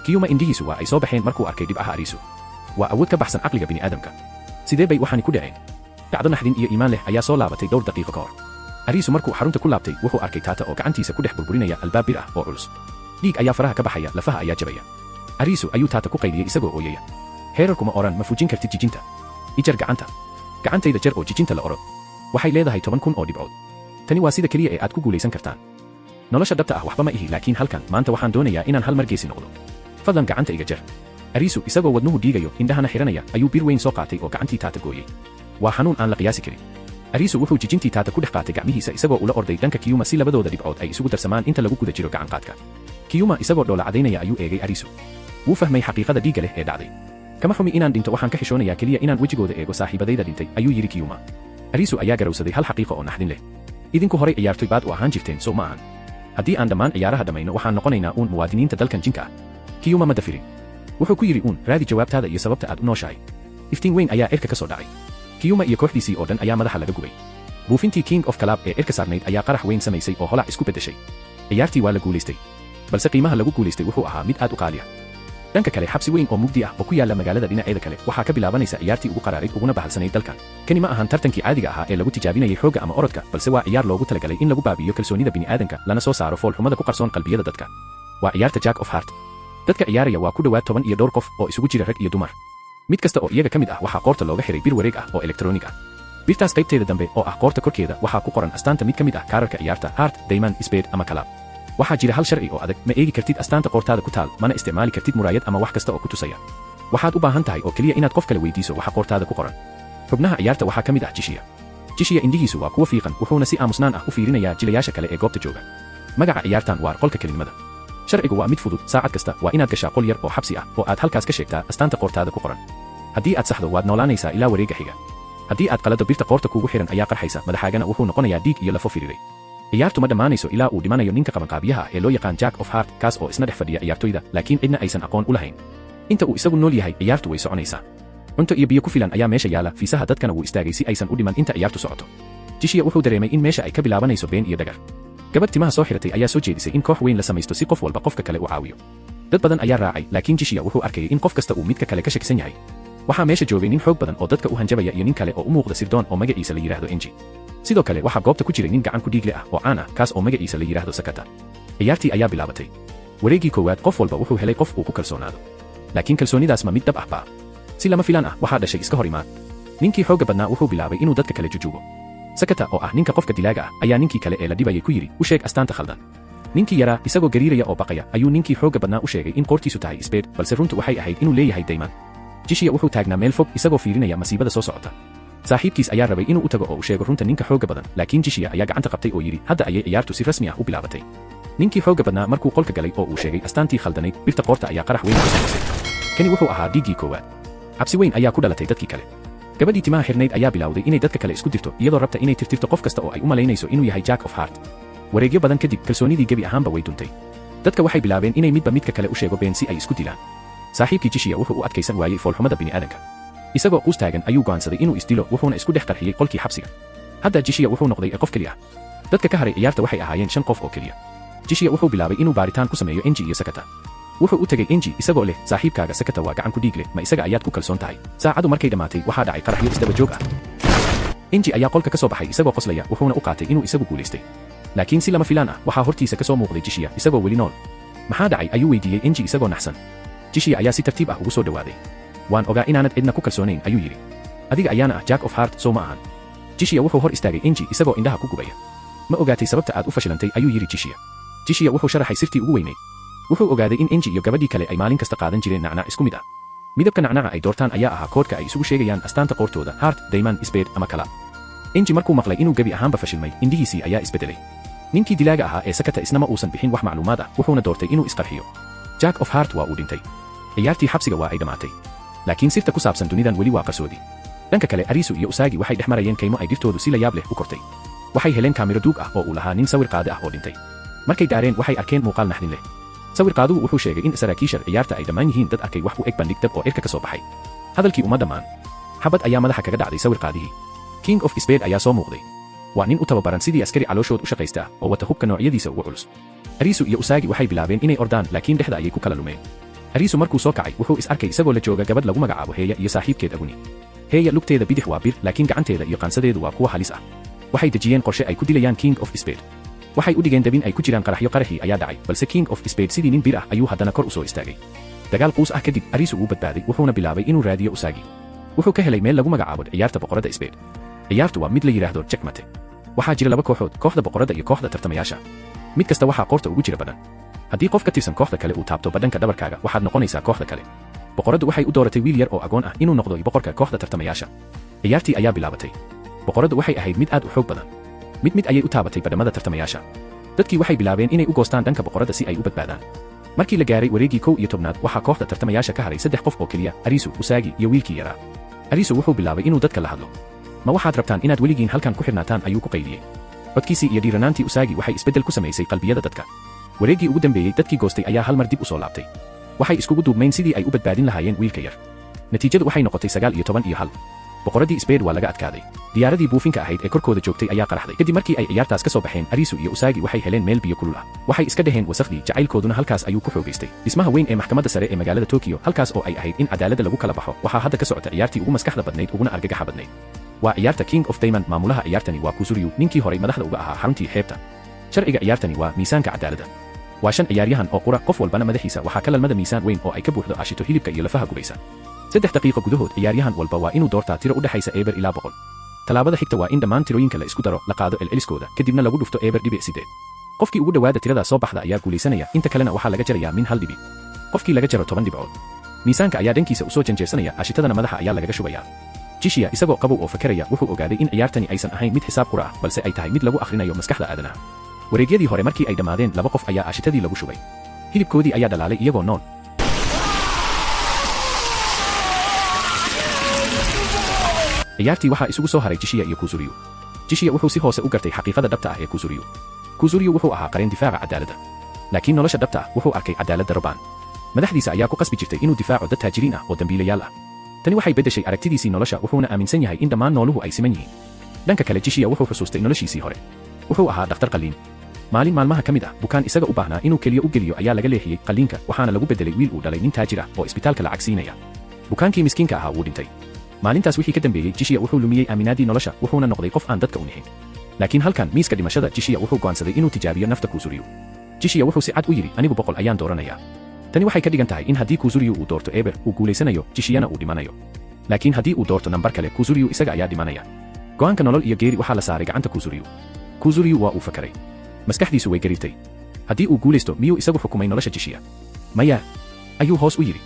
Kiyuma indhihiisu waa ay soo baxeen markuu arkay dhibcaha Arisu. Waa awood ka baxsan caqliga bini'aadamka. Sidee bay waxani ku dhaceen? Dhacdo naxdin iyo iimaan leh ayaa soo laabatay dhowr daqiiqo ka hor. Arisu markuu xarunta ku laabtay wuxuu arkay Tata oo gacantiisa ku dhex burburinaya albaab bir ah oo culus. Dhiig ayaa faraha ka baxaya lafaha ayaa jabaya. Arisu ayuu Tata ku qayliyay isagoo ooyaya. Heerarkuma oran ma fujin kartid jijinta. Ijar gacanta. Gacantayda jar oo jijinta la orod. Waxay leedahay 10,000 oo dhibcood. Tani waa sida kaliya ee aad ku guulaysan kartaan. Nolosha dhabta ah waxba ma ihi laakiin halkan maanta waxaan doonayaa inaan hal mar geesi noqdo. Fadlan gacanta iga jar. Arisu isagoo wadnuhu dhiigayo indhahana xiranaya ayuu bir weyn soo qaatay oo gacantii Tata gooyay. Waa xanuun aan la qiyaasi karin. Arisu wuxuu jijintii Tata ku dhex qaatay gacmihiisa isagoo ula orday dhanka Kiyuma si labadooda dhibcood ay isugu darsamaan inta lagu guda jiro gacan qaadka. Kiyuma isagoo dhoola cadaynaya ayuu eegay Arisu. Wuu fahmay xaqiiqada dhiigga leh ee dhacday. Kama xumi inaan dhinto waxaan ka xishoonayaa kaliya inaan wejigooda eego saaxiibadayda dhintay ayuu yiri Kiyuma. Arisu ayaa garowsaday hal xaqiiqo oo naxdin leh. Idinku horay ciyaartoy baad u ahaan jirteen soo maahan. Haddii aan dhammaan ciyaaraha dhamayno waxaan noqonaynaa uun muwaadiniinta dalkan jinka ah. Kiyuma ma dafirin. Wuxuu ku yiri uun raadi jawaabtaada iyo sababta aad u nooshahay. Iftiin weyn ayaa cirka ka soo dhacay. Kiyuma iyo kooxdiisii oo dhan ayaa madaxa laga gubay. Buufintii King of Club ee cirka saarnayd ayaa qarax weyn samaysay oo holac isku beddeshay. Ciyaartii waa la guulaystay. Balse qiimaha lagu guulaystay wuxuu ahaa mid aad u qaali ah. Dhanka kale xabsi weyn oo mugdi ah oo ku yaala magaalada dhinaceeda kale waxaa ka bilaabanaysa ciyaartii ugu qaraarid uguna bahalsanayd dalkan. Kani ma ahan tartankii caadiga ahaa ee lagu tijaabinayay xoogga ama orodka balse waa ciyaar loogu talagalay in lagu baabi'iyo kalsoonida bini'aadanka lana soo saaro foolxumada ku qarsoon qalbiyada dadka. Waa ciyaarta Jack of Heart. Dadka ciyaaraya waa ku dhawaad 10 iyo dhowr qof oo isugu jira rag iyo dumar. Mid kasta oo iyaga ka mid ah waxaa qoorta looga xiray bir wareeg ah oo elektaroonig ah. Birtaas qaybteeda dambe oo ah qoorta korkeeda waxaa ku qoran astaanta mid ka mid ah kaararka ciyaarta Heart, Diamond, Spade ama Club. Waxaa jira hal sharci oo adag ma eegi kartid astaanta qoortaada ku taal mana isticmaali kartid muraayad ama wax kasta oo ku tusaya. Waxaad u baahan tahay oo kaliya inaad qof kale weydiiso waxa qoortaada ku qoran. Xubnaha ciyaarta waxaa ka mid ah Jishiya. Jishiya indhihiisu waa kuwa fiiqan wuxuuna si aamusnaan ah u fiirinayaa jilayaasha kale ee goobta jooga. Magaca ciyaartan waa qolka kelinimada. Sharcigu waa mid fudud saacad kasta waa inaad gashaa qol yar oo xabsi ah oo aad halkaas ka sheegtaa astaanta qoortaada ku qoran. Haddii aad saxdo waad noolaanaysaa ilaa wareegga xiga. Haddii aad qalado birta qoorta kuugu xiran ayaa qarxaysa madaxaagana wuxuu noqonayaa dhiig iyo lafo firiray. Ciyaartu ma dhammaanayso ilaa uu dhimanayo ninka qabanqaabiyaha ah ee loo yaqaan Jack of Heart kaas oo isna dhex fadhiya ciyaartoyda laakiin cidna aysan aqoon u lahayn. Inta uu isagu nool yahay ciyaartu way soconaysaa. Cunto iyo biyo ku filan ayaa meesha yaala fiisaha dadkana wuu istaagay si aysan u dhiman inta ciyaartu socoto. Jishiya wuxuu dareemay in meesha ay ka bilaabanayso been iyo dhagar. Gabadh timaha soo xiratay ayaa soo jeedisay in koox weyn la samaysto si qof walba qofka kale u caawiyo. Dad badan ayaa raacay laakiin Jishiya wuxuu arkayay in qof kasta uu midka kale ka shakisan yahay. Waxaa meesha joogay nin xoog badan oo dadka u hanjabaya iyo nin kale oo u muuqda sirdoon oo magaciisa la yiraahdo Enji. Sidoo kale waxaa goobta ku jiray nin gacan ku dhiigle ah oo caan ah kaas oo magaciisa la yiraahdo Sakata. Ciyaartii ayaa bilaabatay. Wareegii koowaad qof walba wuxuu helay qof uu ku kalsoonaado. Laakiin kalsoonidaas ma mid dhab ah baa. Si lama filaan ah waxaa dhashay iska hor imaad. Ninkii xoogga badnaa wuxuu bilaabay inuu dadka kale jujuubo. Sakata oo ah ninka qofka dilaaga ah ayaa ninkii kale ee la dhibayay ku yiri u sheeg astaanta khaldan. Ninkii yaraa isagoo gariiraya oo baqaya ayuu ninkii xoogga badnaa u sheegay in qoortiisu tahay Spade balse runtu waxay ahayd inuu leeyahay Diamond. Jishiya wuxuu taagnaa meel fog isagoo fiirinaya masiibada soo socota. Saaxiibkiis ayaa rabay inuu u tago oo u sheego runta ninka xoogga badan laakiin Jishiya ayaa gacanta qabtay oo yiri hadda ayay ciyaartu si rasmi ah u bilaabatay. Ninkii xoogga badnaa markuu qolka galay oo uu sheegay astaantii khaldanayd birta qoorta ayaa qarax weyn ku samaysay. Kani wuxuu ahaa dhiiggii koowaad. Cabsi weyn ayaa ku dhalatay dadkii kale. Gabadhii timaha xirnayd ayaa bilowday inay dadka kale isku dirto iyadoo rabta inay tirtirto qof kasta oo ay u malaynayso inuu yahay Jack of Heart. Wareegyo badan kadib kalsoonidii gebi ahaanba way duntay. Dadka waxay bilaabeen inay midba midka kale u sheego been si ay isku dilaan. Saaxiibkii Jishiya wuxuu u adkaysan waayay foolxumada bini'aadanka. Isagoo quus taagan ayuu go'aansaday inuu isdilo wuxuuna isku dhex qarxiyay qolkii xabsiga. Hadda Jishiya wuxuu noqday qof kaliya ah. Dadka ka haray ciyaarta waxay ahaayeen 5 qof oo kaliya. Jishiya wuxuu bilaabay inuu baaritaan ku sameeyo Enji iyo Sakata. Wuxuu u tagay Enji isagoo leh saaxiibkaaga Sakata waa gacan ku dhiig leh ma isaga ayaad ku kalsoon tahay. Saacadu markay dhamaatay waxaa dhacay qaraxyo isdaba joog ah. Inji ayaa qolka ka soo baxay isagoo qoslaya wuxuuna u qaatay inuu isagu guulaystay. Laakiin si lama filaan ah waxaa hortiisa ka soo muuqday Jishiya isagoo weli nool. Maxaa dhacay ayuu weydiiyey Inji isagoo naxsan. Jishiya ayaa si tartiib ah ugu soo dhawaaday. Waan ogaa inaanad cidna ku kalsoonayn ayuu yidhi. Adiga ayaana ah Jack of Heart soo ma ahan. Jishiya wuxuu hor istaagay Inji isagoo indhaha ku gubaya. Ma ogaatay sababta aad u fashilantay ayuu yidhi Jishiya. Jishiya wuxuu sharaxay sirtii ugu weynayd. Wuxuu ogaaday in Inji iyo gabadhii kale ay maalin kasta qaadan jireen nacnac isku mid ah. Midabka nacnaca ay doortaan ayaa ahaa koodhka ay isugu sheegayaan astaanta qoortooda Heart, Diamond, Spade ama kala. Inji markuu maqlay inuu gebi ahaanba fashilmay, indhihiisii ayaa isbedelay. Ninkii dilaaga ahaa ee sakata isnama uusan bixin wax macluumaad ah, wuxuuna doortay inuu isqarxiyo. Jack of Heart waa uu dhintay. Ciyaartii xabsiga waa ay dhamaatay. Laakiin sirta ku saabsan dunidan weli waa qarsoodi. Dhanka kale Arisu iyo Usagi waxay dhex marayeen kaymo ay dhiftoodu si la yaab leh u kortay. Waxay heleen kaamiro duug ah oo uu lahaa nin sawir qaade ah oo dhintay. Markay daareen waxay arkeen muuqaal naxdin leh. Sawir qaaduhu wuxuu sheegay in saraakiisha ciyaarta ay dhammaan yihiin dad arkay wax u eg bandhig dab oo irka ka soo baxay. Hadalkii uma dhammaan. Xabad ayaa madaxa kaga dhacday sawir qaadihii. King of Spade ayaa soo muuqday. Waa nin u tababaran sidii askari calooshood u shaqaysta oo wata hubka noocyadiisa ugu culus. Arisu iyo Usagi waxay bilaabeen inay ordaan laakiin dhexda ayay ku kala lumeen. Arisu markuu soo kacay wuxuu is arkay isagoo la jooga gabadh lagu magacaabo Heya iyo saaxiibkeed Aguni. Heya lugteeda bidix waa bir laakiin gacanteeda iyo qaansadeedu waa kuwa halis ah. Waxay dejiyeen qorshe ay ku dilayaan King of Spade. Waxay u dhigeen dabin ay ku jiraan qaraxii ayaa dhacay balse King of Spade sidii nin bir ah ayuu haddana kor u soo istaagay. Dagaal quus ah kadib Arisu uu badbaaday wuxuuna bilaabay inuu raadiyo Usagi. Wuxuu ka helay meel lagu magacaabo ciyaarta boqorada Spade. Ciyaartu waa mid la yiraahdo checkmate. Waxaa jira laba kooxood, kooxda boqorada iyo kooxda tartamayaasha. Mid kasta waxaa qoorta ugu jira badan. Haddii qof ka tirsan kooxda kale uu taabto badhanka dhabarkaaga waxaad noqonaysaa kooxda kale. Boqoradu waxay u dooratay wiil yar oo agoon ah inuu noqdo boqorka kooxda tartamayaasha. Ciyaartii ayaa bilaabatay. Boqoradu waxay ahayd mid aad u xoog badan. Mid ayay u taabatay badhamada tartamayaasha. Dadkii waxay bilaabeen inay u goostaan dhanka boqorada si ay u badbaadaan. Markii la gaaray wareegii 11aad waxaa kooxda tartamayaasha ka haray 3 qof oo kaliya, Arisu, Usagi iyo wiilkii yaraa. Arisu wuxuu bilaabay inuu dadka la hadlo. Ma waxaad rabtaan inaad weligiin halkan ku xirnaataan ayuu ku qayliyey. Codkiisii iyo dhiiranaantii Usagi waxay isbeddel ku samaysay qalbiyada dadka. Wareegii ugu dambeeyey dadkii goostay ayaa hal mar dib u soo laabtay. Waxay iskugu duubmayn sidii ay u badbaadin lahaayeen wiilka yar. Natiijadu waxay noqotay 9-10. Boqoradii Spade waa laga adkaaday. Diyaaradii buufinka ahayd ee korkooda joogtay ayaa qaraxday. Kadib markii ay ciyaartaas ka soo baxeen, Arisu iyo Usagi waxay heleen meel biyo kulul ah. Waxay iska dhaheen wasakhdii, jacaylkooduna halkaas ayuu ku xoogaystay. Dhismaha weyn ee maxkamadda sare ee magaalada Tokyo, halkaas oo ay ahayd in cadaaladda lagu kala baxo, waxaa hadda ka socota ciyaartii ugu maskaxda badnayd uguna argagaxa badnayd. Waa ciyaarta King of Diamond. Maamulaha ciyaartani waa Kuzuryu, ninkii horay madaxda uga ahaa xaruntii xeebta. Sharciga ciyaartani waa miisaanka cadaaladda. Waa 5 ciyaaryahan oo qura, qof walbana madaxiisa waxaa ka lalmada miisaan weyn oo ay ka buuxdo ashito hilibka iyo lafaha gubaysa. 3 daqiiqo gudahood ciyaaryahan walba waa inuu doortaa tiro u dhaxaysa eber ilaa 100. Talaabada xigta waa in dhammaan tirooyinka la isku daro, la qaado celceliskooda, kadibna lagu dhufto eber dhibic 8. Qofkii ugu dhawaada tirada soo baxda ayaa guulaysanaya, inta kalena waxaa laga jarayaa min 1 dhibic. Qofkii laga jaro 10 dhibcood. Miisaanka ayaa dhankiisa u soo janjeersanaya, ashitadana madaxa ayaa lagaga shubayaa. Jishiya isagoo qabow oo fakaraya wuxuu ogaaday in ciyaartani aysan ahayn mid xisaab qura ah, balse ay tahay mid lagu akhrinayo maskaxda aadanaha. Wareegyadii hore markii ay dhamaadeen 2 qof ayaa ashitadii lagu shubay. Hilibkoodii ayaa dhalaalay iyagoo nool. ciyaartii waxaa isugu soo haray Jishiya iyo Kuzuryu. Jishiya wuxuu si hoose u gartay xaqiiqada dhabta ah ee Kuzuryu. Kuzuryu wuxuu ahaa qareen difaaca cadaaladda. Laakiin nolosha dhabta ah wuxuu arkay cadaalad darro baan. Madaxdiisa ayaa ku qasbi jirtay inuu difaaco dad taajiriin ah oo dambiilayaal ah. Tani waxay beddeshay aragtidiisii nolosha wuxuuna aaminsan yahay in dhammaan nooluhu ay siman yihiin. Dhanka kale Jishiya wuxuu xusuustay noloshiisii hore. Wuxuu ahaa dhakhtar qalliin. Maalin maalmaha ka mid ah bukaan isaga u baahnaa inuu keliya u geliyo ayaa laga leexiyey qalliinka waxaana lagu beddelay wiil uu dhalay nin taajir ah oo isbitaalka lacag siinaya. Bukaankii miskiinka ahaa wuu dhintay. Maalintaas wixii ka dambeeyey Jishiya wuxuu lumiyey aaminaadii nolosha wuxuuna noqday qof aan dadka u nixin. Laakiin halkan miiska dhimashada Jishiya wuxuu go'aansaday inuu tijaabiyo nafta Kuzuryu. Jishiya wuxuu si cad u yidhi anigu 100 ayaan dooranayaa. Tani waxay ka dhigan tahay in haddii Kuzuryu uu doorto eber uu guulaysanayo, Jishiyana uu dhimanayo. Laakiin haddii uu doorto nambar kale, Kuzuryu isaga ayaa dhimanaya. Go'aanka nolol iyo geeri waxaa la saaray gacanta Kuzuryu. Kuzuryu waa uu fakaray. Maskaxdiisu way gariirtay. Haddii uu guulaysto miyuu isagu xukumay nolosha Jishiya? Maya, ayuu hoos u yidhi.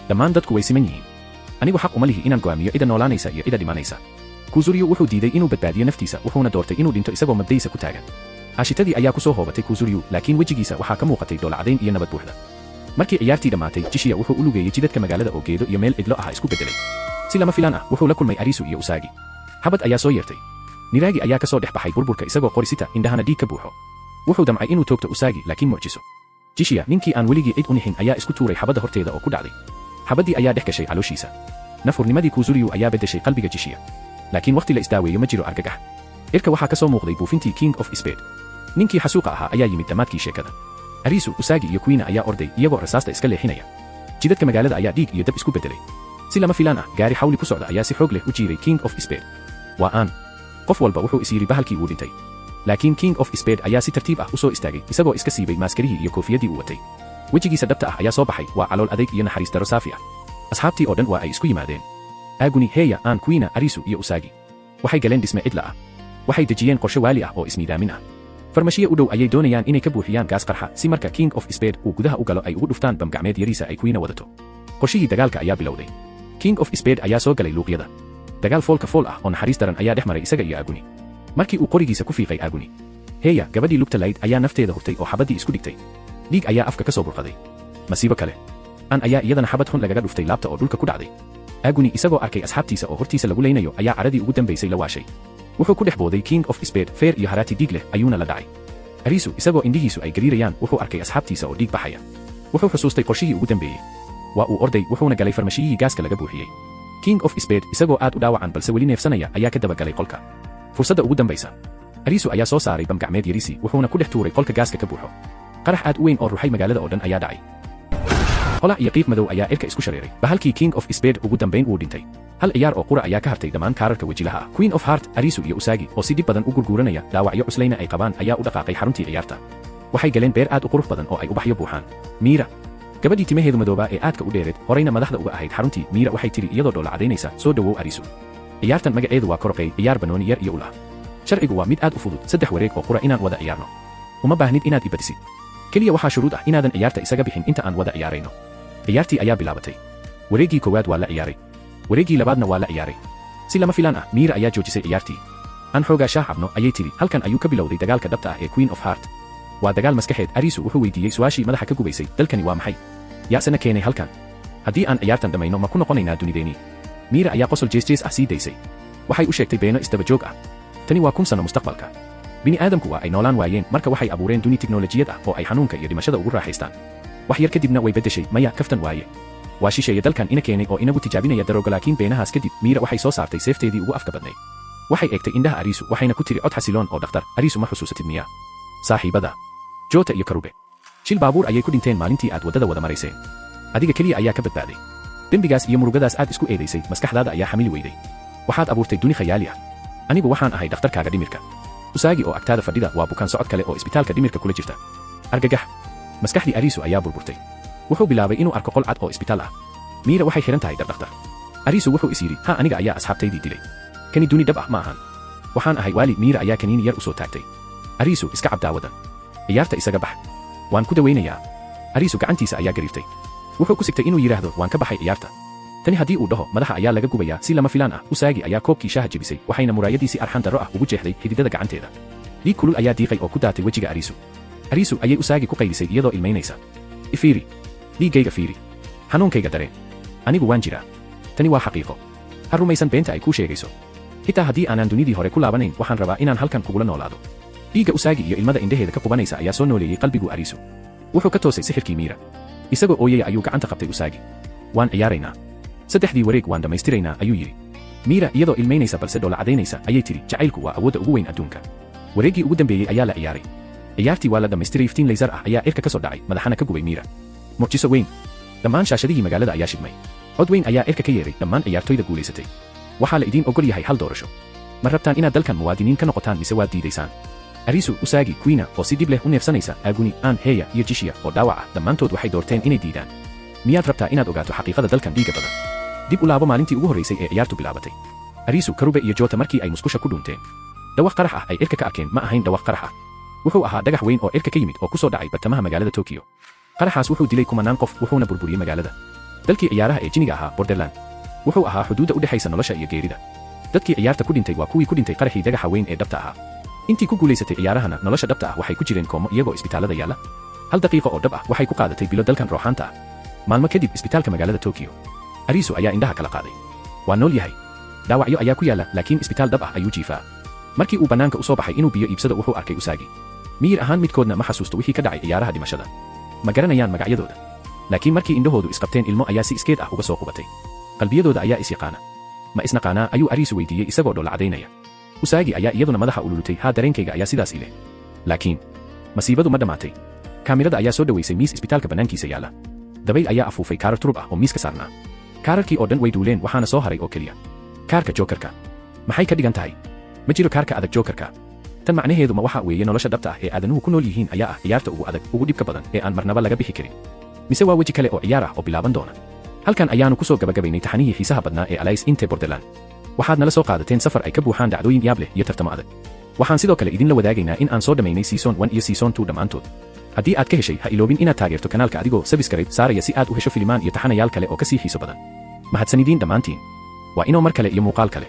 Dhammaan dadku way siman yihiin. Anigu xaq uma lihi inaan go'aamiyo cida noolaanaysa iyo cida dhimanaysa. Kuzuryu wuxuu diiday inuu badbaadiyo naftiisa wuxuuna doortay inuu dhinto isagoo mabdaysa ku taagan. Ashitadii ayaa ku soo hoobatay Kuzuryu, laakiin wejigiisa waxaa ka muuqatay doolacadayn iyo nabad buuxda. Markii ciyaartii dhamaatay, Jishiya wuxuu u lugeeyey jidadka magaalada oo geedo iyo meel cidlo ah isku beddelay. Si lama filaan ah wuxuu la kulmay Arisu iyo Usagi. Xabad ayaa soo yeertay. Niraagi ayaa ka soo dhex baxay burburka isagoo qorisita indhahana dhiig ka buuxo. Wuxuu damcay inuu toogto Usagi laakiin mucjiso. Jishiya ninkii aan weligii cid u nixin ayaa isku tuuray xabadda horteeda oo ku dhacday. Xabaddii ayaa dhex gashay calooshiisa. Nafurnimadii Kuzuryu ayaa beddeshay qalbiga Jishiya. Laakiin waqti la isdaaweeyo ma jiro argagax. Irka waxaa ka soo muuqday buufintii King of Spade. Ninkii xasuuqa ahaa ayaa yimid dhammaadkii sheekada. Arisu, Usagi iyo Kuina ayaa orday iyagoo rasaasta iska leexinaya. Jidadka magaalada ayaa dhiig iyo dab isku beddelay. Si lama filaan ah gaari xawli ku socda ayaa si xoog leh u jiiray King of Spade. Waa aan qof walba wuxuu is yidhi bahalkii wuu dhintay. laakiin King of Spade ayaa si tartiib ah u soo istaagay isagoo iska siibay maaskarihii iyo koofiyadii uu watay. wejigiisa dhabta ah ayaa soo baxay, waa calool adayg iyo naxariis daro saafi ah. asxaabtii oo dhan waa ay isku yimaadeen. Aguni, Heya, Aan, Queen, Arisu iyo Usagi waxay galeen dhisme cidla ah. waxay dejiyeen qorshe waali ah oo ismiidaamin ah. farmashiye u dhow ayay doonayaan inay ka buuxiyaan gaas qarxa si marka King of Spade uu gudaha u galo ay ugu dhuftaan bamgacmeed yariisa ay Queen wadato. qorshihii dagaalka ayaa bilowday. King of Spade ayaa soo galay luuqyada. dagaal foolka fool ah oo naxariis daran ayaa dhex maray isaga iyo Aguni. markii uu qorigiisa ku fiiqay Aguni, Heya, gabadhii lugta layd ayaa nafteeda hurtay oo xabaddii isku dhigtay. dhiig ayaa afka ka soo burqaday. masiibo kale. Aan ayaa iyadana xabad xun lagaga dhuftay laabta oo dhulka ku dhacday. Aguni isagoo arkay asxaabtiisa oo hortiisa lagu leynayo ayaa caradii ugu dambaysay la waashay. wuxuu ku dhex booday King of Spade, feer iyo haraati dhiig leh ayuuna la dhacay. Arisu isagoo indhihiisu ay gariirayaan wuxuu arkay asxaabtiisa oo dhiig baxaya. wuxuu xusuustay qorshihii ugu dambeeyey. waa uu orday wuxuuna galay farmashiyihii gaaska laga buuxiyey. King of Spade isagoo aad u dhaawacan balse weli neefsanaya ayaa ka dabagalay qolka. fursadda ugu dambaysa. Arisu ayaa soo saaray bamgacmeed yarisi wuxuuna ku dhex tuuray qolka gaaska ka buuxo. qarax aad u weyn oo ruxay magaalada oo dhan ayaa dhacay. holac iyo qiiq madow ayaa irka isku shareeray. bahalkii King of Spade ugu dambayn wuu dhintay. hal ciyaar oo qura ayaa ka hartay dhammaan kaararka wejilaha ah. Queen of Heart, Arisu iyo Usagi oo si dhib badan u gurguuranaya dhaawacyo cuslayna ay qabaan ayaa u dhaqaaqay xaruntii ciyaarta. waxay galeen beer aad u qurux badan oo ay ubaxyo buuxaan. Mira, gabadhii timaheedu madoobaa ee aadka u dheereed horeyna madaxda uga ahayd xaruntii, Mira waxay tiri iyadoo dhoola cadaynaysa, soo dhawow Arisu. ciyaartan magaceedu waa koroqey, ciyaar banooni yar iyo ulah. sharcigu waa mid aad u fudud, 3 wareeg oo qura inaan wada ciyaarno. uma baahnid inaad ibadisid. keliya waxaa shuruud ah inaadan ciyaarta isaga bixin inta aan wada ciyaarayno. ciyaartii ayaa bilaabatay. wareeggii koowaad waa la ciyaaray. wareeggii labaadna waa la ciyaaray. si lama filaan ah, Mira ayaa joojisay ciyaartii. aan xoogaa shaah cabno ayay tiri, halkan ayuu ka bilowday dagaalka dhabta ah ee Queen of Heart. waa dagaal maskaxeed. Arisu wuxuu weydiiyey su'aashii madaxa ka gubaysay, dalkani waa maxay? yaasana keenay halkan? haddii aan ciyaartan dhammayno ma ku noqonaynaa dunideennii? Mira ayaa qosol jees ah sii daysay. waxay u sheegtay beeno isdaba joog ah. tani waa 1000 sano mustaqbalka. bini'aadamku waa ay noolaan waayeen marka waxay abuureen duni tiknoolajiyad ah oo ay xanuunka iyo dhimashada ugu raaxaystaan. wax yar kadibna way beddeshay, maya, kaftan waaye. waa shisheeye dalkan ina keenay oo inagu tijaabinaya darooga. laakiin beenahaas kadib, Mira waxay soo saartay seefteedii ugu afka badnayd. waxay eegtay indhaha Arisu waxayna ku tiri cod xasiloon oo dhakhtar, Arisu ma xusuusatid miyaa? saaxiibada Jota iyo Karube shil baabuur ayay ku dhinteen maalintii aad waddada wada marayseen. adiga keliya ayaa ka badbaaday. dembigaas iyo murugadaas aad isku eedaysay maskaxdaada ayaa xamili weyday. waxaad abuurtay duni khayaali ah. anigu waxaan ahay dhakhtarkaaga dhimirka. Usagi oo agtaada fadhida waa bukaan socod kale oo isbitaalka dhimirka kula jirta. argagax. maskaxdii Arisu ayaa burburtay. wuxuu bilaabay inuu arko qol cad oo isbitaal ah. Mira waxay xiran tahay dhar dhakhtar. Arisu wuxuu is yidhi, ha, aniga ayaa asxaabtaydii dilay. kani duni dhab ah ma ahan. waxaan ahay waali. Mira ayaa kaniini yar u soo taagtay. Arisu, iska cab daawadan. ciyaarta isaga bax. waan ku dawaynayaa. Arisu gacantiisa ayaa gariirtay. wuxuu ku sigtay inuu yidhaahdo waan ka baxay ciyaarta. tani haddii uu dhaho madaxa ayaa laga gubayaa. si lama filaan ah, Usagi ayaa koobkii shaaha jebisay waxayna muraayadii si arxan darro ah ugu jeexday xididada gacanteeda. dhiig kulul ayaa diiqay oo ku daatay wejiga Arisu. Arisu ayay Usagi ku qaylisay iyadoo ilmaynaysa. ifiiri. dhiiggayga fiiri. xanuunkayga dareen. anigu waan jiraa. tani waa xaqiiqo. ha rumaysan beenta ay kuu sheegayso. xitaa haddii aanan dunidii hore ku laabanayn, waxaan rabaa inaan halkan kugula noolaado. dhiigga Usagi iyo ilmada indhaheeda ka qubanaysa ayaa soo nooleeyey qalbigu Arisu. wuxuu ka toosay sixirkii Mira. isagoo ooyaya ayuu gacanta qabtay Usagi. waan ciyaaraynaa. 3 wareeg waan dhammaystiraynaa ayuu yidhi. Mira iyadoo ilmaynaysa balse dhoola cadaynaysa ayay tiri, jacaylku waa awoodda ugu weyn adduunka. wareeggii ugu dambeeyey ayaa la ciyaaray. ciyaartii waa la dhammaystiray. iftiin laysar ah ayaa irka ka soo dhacay, madaxana ka gubay Mira. mucjiso weyn. dhammaan shaashadihii magaalada ayaa shidmay. cod weyn ayaa irka ka yeeray dhammaan ciyaartoyda guulaysatay. waxaa la idiin ogol yahay hal doorasho. ma rabtaan inaad dalkan muwaadiniin ka noqotaan mise waad diidaysaan? Arisu, Usagi, Queen oo si dib leh u neefsanaysa, Aguni, Aan, Heya iyo Jishiya oo dhaawac ah, dhammaantood waxay doorteen inay diidaan. miyaad rabtaa inaad ogaato xaqiiqada dalkan dhiigga badan? dib u laabo maalintii ugu horraysay ee ciyaartu bilaabatay. Arisu, Karube iyo Jota markii ay musqusha ku dhuunteen. dhawaq qarax ah ay irka ka arkeen ma ahayn dhawaq qarax ah. wuxuu ahaa dhagax weyn oo irka ka yimid oo ku soo dhacay bartamaha magaalada Tokyo. qaraxaas wuxuu dilay 10 qof wuxuuna burburiyey magaalada. dalkii ciyaaraha ee jiniga ahaa Borderland. wuxuu ahaa xuduudda u dhexaysa nolosha iyo geerida. dadkii ciyaarta ku dhintay waa kuwii ku dhintay qaraxii dhagaxa weyn ee dhabta ahaa. intii ku guulaysatay ciyaarahana nolosha dhabta ah waxay ku jireen koomo iyagoo isbitaalada yaala. 1 daqiiqo oo dhab ah waxay ku qaadatay bilo dalkan rooxaanta ah. maalmo kadib isbitaalka magaalada Tokyo. Arisu ayaa indhaha kala qaaday. waa nool yahay. dhaawacyo ayaa ku yaala laakiin isbitaal dhab ah ayuu jiifaa. markii uu bannaanka u soo baxay inuu biyo iibsado wuxuu arkay Usagi. miyir ahaan midkoodna ma xasuusto wixii ka dhacay ciyaaraha dhimashada. ma garanayaan magacyadooda. laakiin markii indhahoodu isqabteen ilmo ayaa si iskeed ah uga soo qubatay. qalbiyadooda ayaa is yaqaana. ma isnaqaanaa ayuu Arisu weydiiyey isagoo dhoola cadaynaya. Usagi ayaa iyaduna madaxa ululutay. haa, dareenkayga ayaa sidaas ileh. laakiin masiibadu ma dhammaatay. kaamirada ayaa soo dhaweysay miis isbitaalka bannaankiisa yaala. dabayl ayaa afuufay kaarar turub ah oo miiska saarnaa. kaararkii oo dhan way duuleen waxaana soo haray oo keliya kaarka Jokerka. maxay ka dhigan tahay? ma jiro kaarka adag Joker-ka. Tan macnaheedu ma waxa weeye nolosha dhabta ah ee aadanuhu ku nool yihiin ayaa ah ciyaarta ugu adag ugu dhibka badan ee aan marnaba laga bixi karin. Mise waa weji kale oo ciyaar ah oo bilaaban doona. Halkan ayaanu ku soo gabagabaynay taxanihii xiisaha badnaa ee Alice in Borderland. Waxaad nala soo qaadateen safar ay ka buuxaan dhacdooyin yaab leh iyo tartamo adag. Waxaan sidoo kale idinla wadaagaynaa in aan soo dhamaynay season 1 iyo season 2 dhammaantood. Haddii aad ka heshay ha iloobin inaad taageerto kanaalka adigoo subscribe saaraya si aad u hesho filimaan iyo taxanayaal kale oo ka sii xiiso badan. Mahadsanidin dhammaantiin. Waa inoo mar kale iyo muuqaal kale.